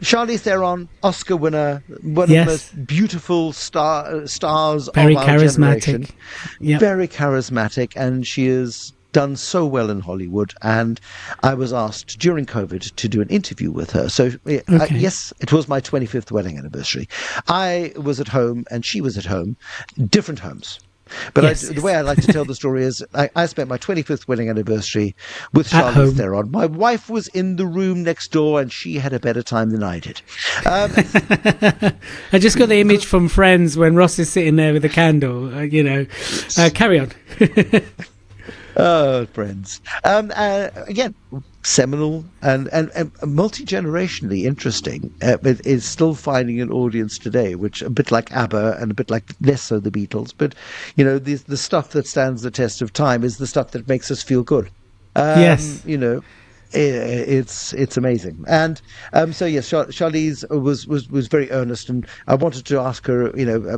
S2: Charlize Theron, Oscar winner, one of the most beautiful stars
S1: very
S2: of our
S1: charismatic.
S2: generation. Yep. Very charismatic, and she is done so well in Hollywood, and I was asked during COVID to do an interview with her. So yes, it was my 25th wedding anniversary. I was at home and she was at home, different homes. But the way I like to tell the story is I spent my 25th wedding anniversary with Charlize Theron. My wife was in the room next door and she had a better time than I did.
S1: I just got the image from Friends when Ross is sitting there with a candle, carry on.
S2: Oh, Friends. Again, seminal and multi-generationally interesting. It is still finding an audience today, which a bit like ABBA and a bit like less so the Beatles. But, the stuff that stands the test of time is the stuff that makes us feel good.
S1: Yes.
S2: It's amazing. And so yes, Charlize was very earnest, and I wanted to ask her,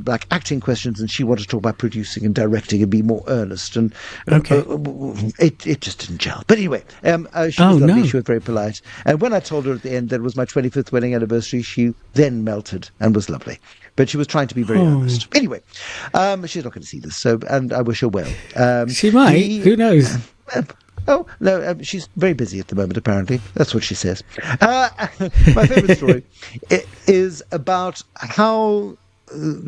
S2: like acting questions, and she wanted to talk about producing and directing and be more earnest. And it just didn't gel. But anyway, she was lovely. No. She was very polite. And when I told her at the end that it was my 25th wedding anniversary, she then melted and was lovely. But she was trying to be very earnest. Anyway, she's not going to see this, and I wish her well.
S1: She might. Who knows?
S2: Oh, no, she's very busy at the moment, apparently. That's what she says. My favourite story is about how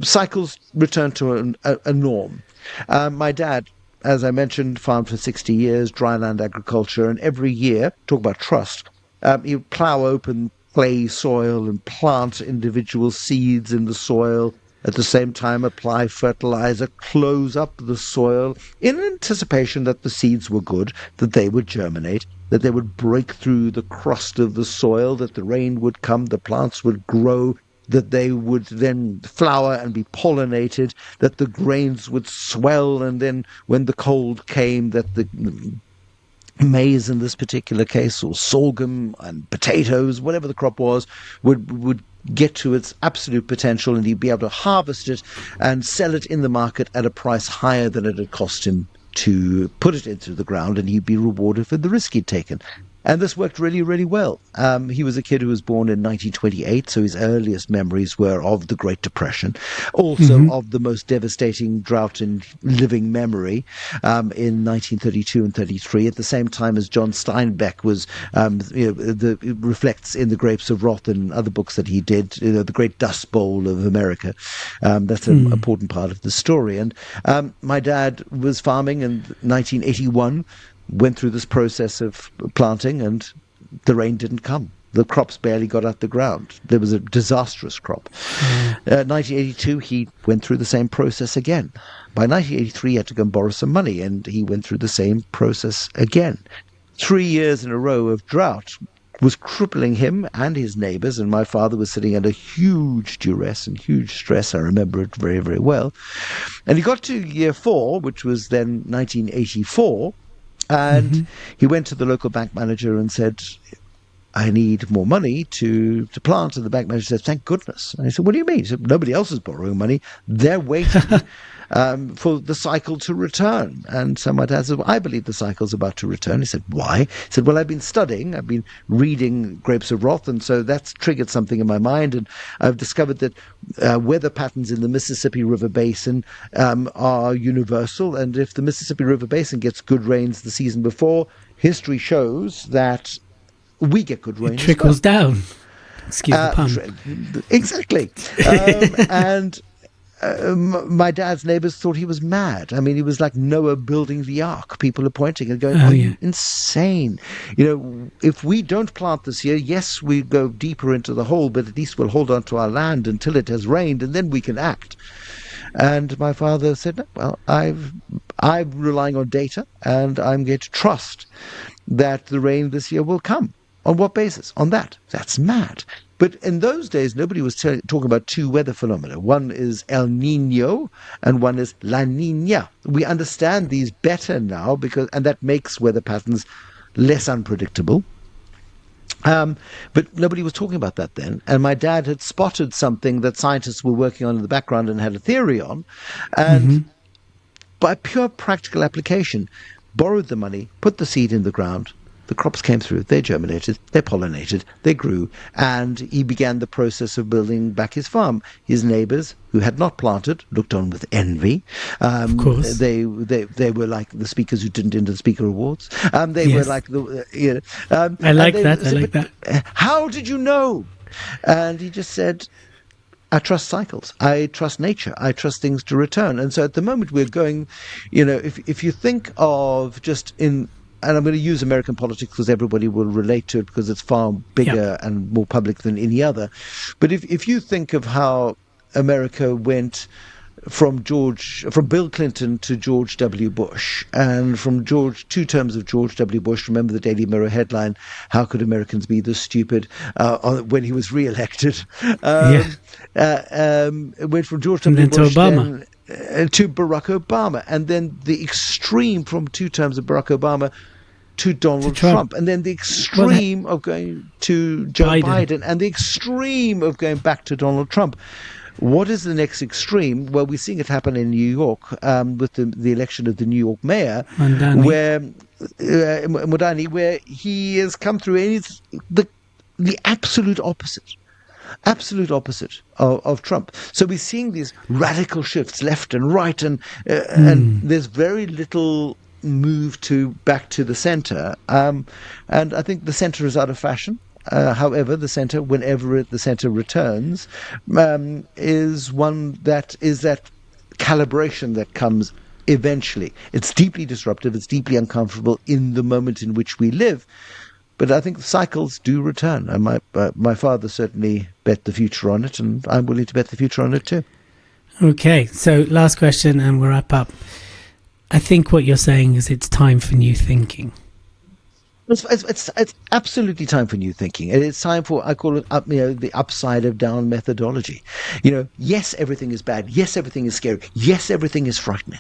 S2: cycles returned to a norm. My dad, as I mentioned, farmed for 60 years, dryland agriculture, and every year, talk about trust, he would plough open clay soil and plant individual seeds in the soil. At the same time, apply fertilizer, close up the soil in anticipation that the seeds were good, that they would germinate, that they would break through the crust of the soil, that the rain would come, the plants would grow, that they would then flower and be pollinated, that the grains would swell, and then when the cold came, that the maize in this particular case, or sorghum and potatoes, whatever the crop was, would get to its absolute potential, and he'd be able to harvest it and sell it in the market at a price higher than it had cost him to put it into the ground, and he'd be rewarded for the risk he'd taken. And this worked really, really well. He was a kid who was born in 1928, so his earliest memories were of the Great Depression, also of the most devastating drought in living memory in 1932 and 33, at the same time as John Steinbeck was, reflects in The Grapes of Wrath and other books that he did, the Great Dust Bowl of America. That's an important part of the story. And my dad was farming in 1981, went through this process of planting, and the rain didn't come. The crops barely got out the ground. There was a disastrous crop. 1982, he went through the same process again. By 1983, he had to go and borrow some money, and he went through the same process again. 3 years in a row of drought was crippling him and his neighbors, and my father was sitting under huge duress and huge stress. I remember it very, very well. And he got to year 4, which was then 1984, and he went to the local bank manager and said, I need more money to plant. And the bank manager said, thank goodness. And he said, what do you mean? He said, nobody else is borrowing money. They're waiting for the cycle to return. And so my dad said, well, I believe the cycle's about to return. He said, why? He said, well, I've been reading Grapes of Wrath, and so that's triggered something in my mind. And I've discovered that weather patterns in the Mississippi River Basin are universal. And if the Mississippi River Basin gets good rains the season before, history shows that we get good rain.
S1: It trickles down. Excuse the pun.
S2: Exactly. And my dad's neighbors thought he was mad. I mean, he was like Noah building the ark. People are pointing and going, you insane? If we don't plant this year, yes, we go deeper into the hole, but at least we'll hold on to our land until it has rained, and then we can act. And my father said, no, well, I'm relying on data, and I'm going to trust that the rain this year will come. On what basis? On that. That's mad. But in those days, nobody was talking about two weather phenomena. One is El Nino and one is La Nina. We understand these better now, and that makes weather patterns less unpredictable. But nobody was talking about that then. And my dad had spotted something that scientists were working on in the background and had a theory on. And by pure practical application, borrowed the money, put the seed in the ground. The crops came through, they germinated, they pollinated, they grew, and he began the process of building back his farm. His neighbors, who had not planted, looked on with envy.
S1: Of course.
S2: They were like the speakers who didn't enter the speaker awards. They were like the...
S1: I like that.
S2: How did you know? And he just said, I trust cycles. I trust nature. I trust things to return. And so at the moment we're going, if you think of just in... And I'm going to use American politics because everybody will relate to it because it's far bigger and more public than any other. But if you think of how America went from Bill Clinton to George W. Bush, and from 2 terms of George W. Bush, remember the Daily Mirror headline, how could Americans be this stupid, when he was re-elected. It went from George W. Bush
S1: to Obama.
S2: To Barack Obama, and then the extreme from 2 terms of Barack Obama to Donald Trump, and then the extreme of going to Joe Biden, and the extreme of going back to Donald Trump. What is the next extreme? Well, we're seeing it happen in New York with the election of the New York mayor, Mondani, where he has come through, and it's the absolute opposite. Absolute opposite of Trump. So we're seeing these radical shifts left and right, and there's very little move back to the center. And I think the center is out of fashion. however, the center, whenever the center returns, is one that is that calibration that comes eventually. It's deeply disruptive. It's deeply uncomfortable in the moment in which we live. But I think cycles do return. And my father certainly bet the future on it, and I'm willing to bet the future on it too.
S1: Okay, so last question and we'll wrap up. I think what you're saying is it's time for new thinking.
S2: It's absolutely time for new thinking. And it's time for, I call it, the upside of down methodology. Yes, everything is bad. Yes, everything is scary. Yes, everything is frightening.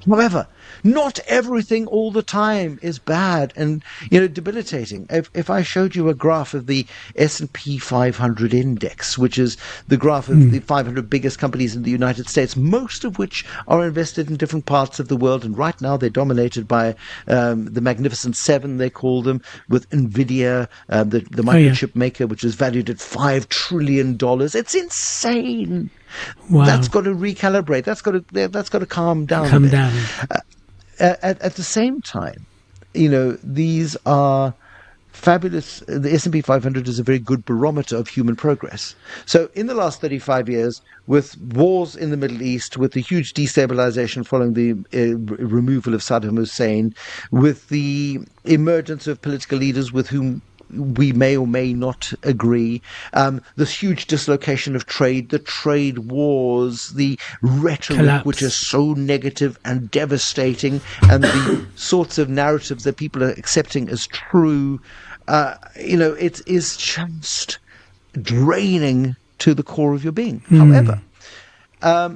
S2: However, not everything all the time is bad and debilitating. If I showed you a graph of the S&P 500 index, which is the graph of the 500 biggest companies in the United States, most of which are invested in different parts of the world, and right now they're dominated by the Magnificent Seven, they call them, with NVIDIA, the microchip maker, which is valued at $5 trillion. It's insane.
S1: Wow.
S2: That's got to recalibrate. That's got to calm down.
S1: Calm down.
S2: At the same time, these are fabulous. The S&P 500 is a very good barometer of human progress. So in the last 35 years, with wars in the Middle East, with the huge destabilization following the removal of Saddam Hussein, with the emergence of political leaders with whom we may or may not agree, this huge dislocation of trade, the trade wars, the rhetoric,
S1: collapse,
S2: which is so negative and devastating, and the sorts of narratives that people are accepting as true, it is just draining to the core of your being. However,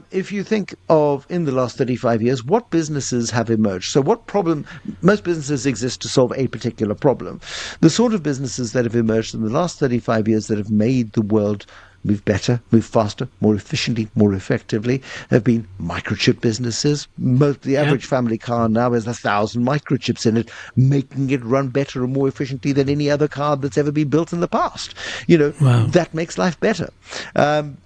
S2: if you think of, in the last 35 years, what businesses have emerged? So what problem? Most businesses exist to solve a particular problem. The sort of businesses that have emerged in the last 35 years that have made the world move better, move faster, more efficiently, more effectively, have been microchip businesses. The average family car now has 1,000 microchips in it, making it run better and more efficiently than any other car that's ever been built in the past. That makes life better.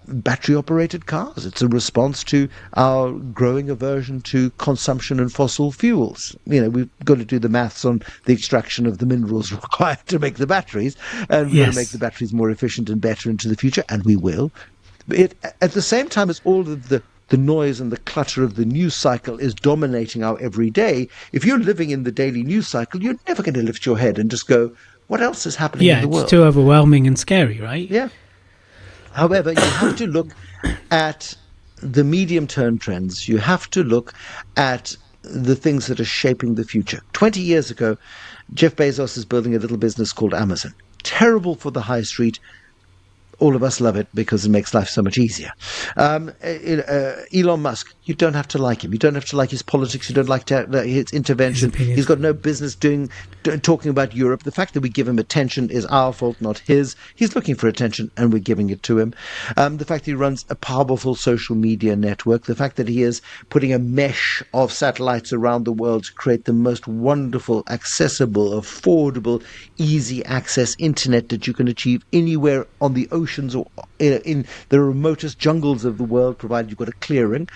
S2: Battery-operated cars. It's a response to our growing aversion to consumption and fossil fuels. We've got to do the maths on the extraction of the minerals required to make the batteries, and we're going to make the batteries more efficient and better into the future, and we will. At the same time as all of the noise and the clutter of the news cycle is dominating our everyday, if you're living in the daily news cycle, you're never going to lift your head and just go, what else is happening in the world?
S1: Yeah, it's too overwhelming and scary, right?
S2: Yeah. However, you have to look at the medium-term trends. You have to look at the things that are shaping the future. 20 years ago, Jeff Bezos is building a little business called Amazon. Terrible for the high street. All of us love it because it makes life so much easier. Elon Musk, you don't have to like him. You don't have to like his politics. You don't like his intervention. He's got no business talking about Europe. The fact that we give him attention is our fault, not his. He's looking for attention, and we're giving it to him. The fact that he runs a powerful social media network. The fact that he is putting a mesh of satellites around the world to create the most wonderful, accessible, affordable, easy access internet that you can achieve anywhere on the oceans or in the remotest jungles of the world, provided you've got a clearing,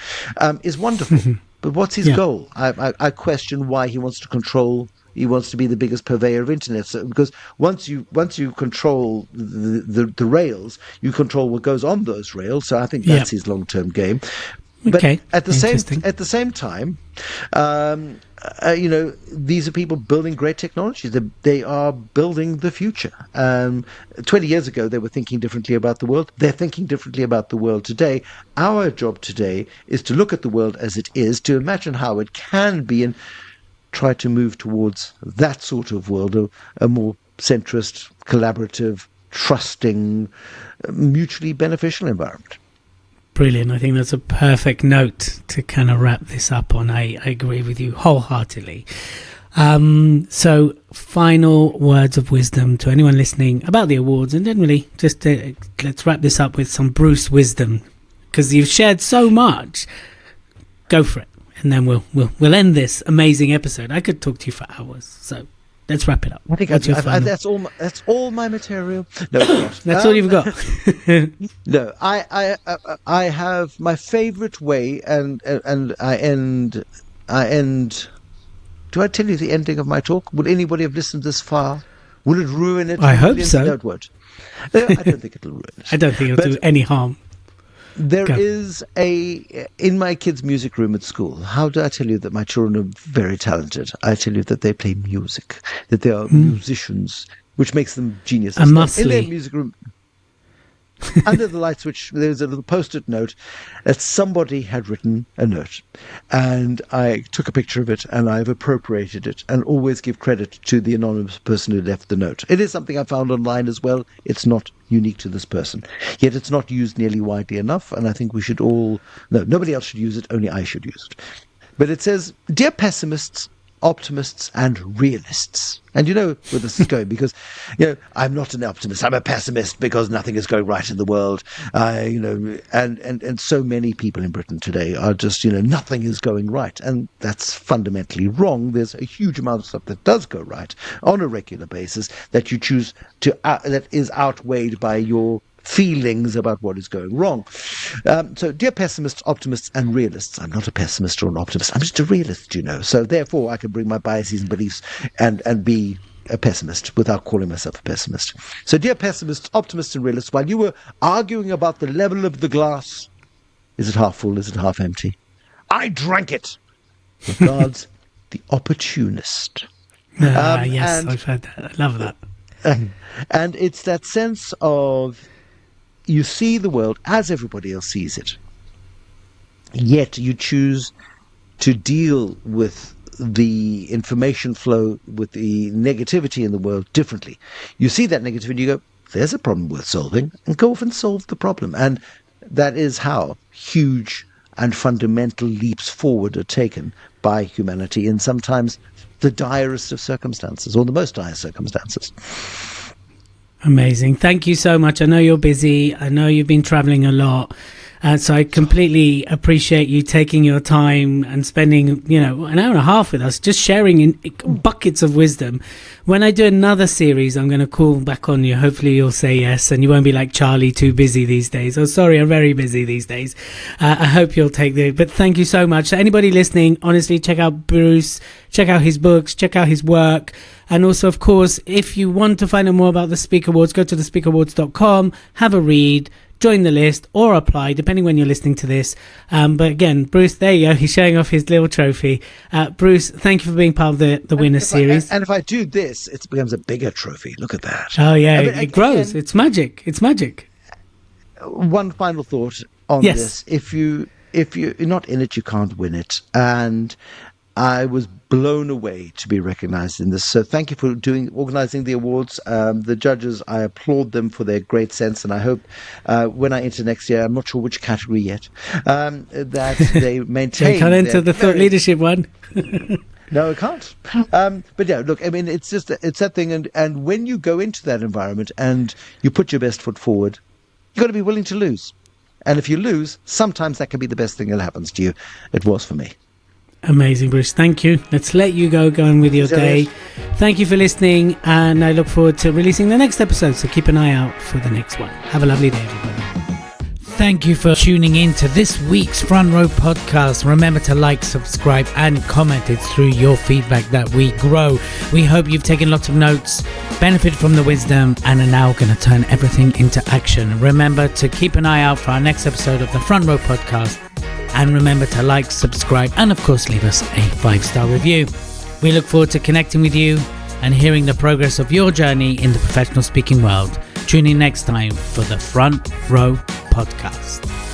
S2: is wonderful. But what's his goal? I question why he wants to control. He wants to be the biggest purveyor of internet. So, because once you control the rails, you control what goes on those rails. So I think that's his long-term game. But at the same time, these are people building great technologies. They are building the future. 20 years ago, they were thinking differently about the world. They're thinking differently about the world today. Our job today is to look at the world as it is, to imagine how it can be, and try to move towards that sort of world, a more centrist, collaborative, trusting, mutually beneficial environment.
S1: Brilliant. I think that's a perfect note to kind of wrap this up on. I agree with you wholeheartedly. So final words of wisdom to anyone listening about the awards, and generally just let's wrap this up with some Bruce wisdom, because you've shared so much. Go for it. And then we'll end this amazing episode. I could talk to you for hours. So let's wrap it up.
S2: I think that's all my material. No, it's not.
S1: That's all you've got.
S2: No, I have my favorite way, and I end. Do I tell you the ending of my talk? Would anybody have listened this far? Will it ruin it?
S1: I hope so.
S2: No, it won't. I don't think it'll ruin it.
S1: I don't think it'll do any harm.
S2: There is in my kids' music room at school. How do I tell you that my children are very talented? I tell you that they play music, that they are musicians, which makes them geniuses.
S1: And muscly.
S2: In their music room, under the light switch, there's a little post-it note that somebody had written a note. And I took a picture of it and I've appropriated it and always give credit to the anonymous person who left the note. It is something I found online as well. It's not unique to this person. Yet it's not used nearly widely enough. And I think we should all... No, nobody else should use it. Only I should use it. But it says, "Dear pessimists, optimists and realists." And you know where this is going, because I'm not an optimist, I'm a pessimist because nothing is going right in the world. And so many people in Britain today are just nothing is going right, and that's fundamentally wrong. There's a huge amount of stuff that does go right on a regular basis that you choose to that is outweighed by your feelings about what is going wrong. So, dear pessimists, optimists, and realists. I'm not a pessimist or an optimist. I'm just a realist, So, therefore, I can bring my biases and beliefs and be a pessimist without calling myself a pessimist. So, dear pessimists, optimists, and realists, while you were arguing about the level of the glass, is it half full, is it half empty? I drank it. Regards, the opportunist.
S1: Yes, I've heard that. I love that.
S2: And it's that sense of... You see the world as everybody else sees it, yet you choose to deal with the information flow, with the negativity in the world differently. You see that negativity, you go, there's a problem worth solving, and go off and solve the problem. And that is how huge and fundamental leaps forward are taken by humanity in sometimes the direst of circumstances, or the most dire circumstances.
S1: Amazing. Thank you so much. I know you're busy. I know you've been traveling a lot. So I completely appreciate you taking your time and spending, an hour and a half with us, just sharing in buckets of wisdom. When I do another series, I'm going to call back on you. Hopefully you'll say yes, and you won't be like Charlie, too busy these days. Oh, sorry, I'm very busy these days. I hope you'll but thank you so much. So anybody listening, honestly, check out Bruce, check out his books, check out his work. And also, of course, if you want to find out more about the Speaker Awards, go to thespeakerawards.com, have a read, join the list, or apply, depending when you're listening to this. But again, Bruce, there you go. He's showing off his little trophy. Bruce, thank you for being part of the Winners Series.
S2: And if I do this, it becomes a bigger trophy. Look at that.
S1: Oh, yeah. It grows. It's magic. It's magic.
S2: One final thought on this. If you're not in it, you can't win it. And I was blown away to be recognized in this. So thank you for organizing the awards. The judges, I applaud them for their great sense, and I hope when I enter next year, I'm not sure which category yet, that they maintain.
S1: You can't enter the thought leadership one.
S2: No, I can't. But yeah, look, I mean, it's that thing. And when you go into that environment and you put your best foot forward, you've got to be willing to lose. And if you lose, sometimes that can be the best thing that happens to you. It was for me.
S1: Amazing, Bruce. Thank you. Let's let you go on with your day. Thank you for listening, and I look forward to releasing the next episode, so keep an eye out for the next one. Have a lovely day, everybody. Thank you for tuning in to this week's Front Row Podcast. Remember to like, subscribe, and comment. It's through your feedback that we grow. We hope you've taken lots of notes, benefited from the wisdom, and are now going to turn everything into action. Remember to keep an eye out for our next episode of the Front Row Podcast. And remember to like, subscribe, and of course leave us a 5-star review. We look forward to connecting with you and hearing the progress of your journey in the professional speaking world. Tune in next time for the Front Row Podcast.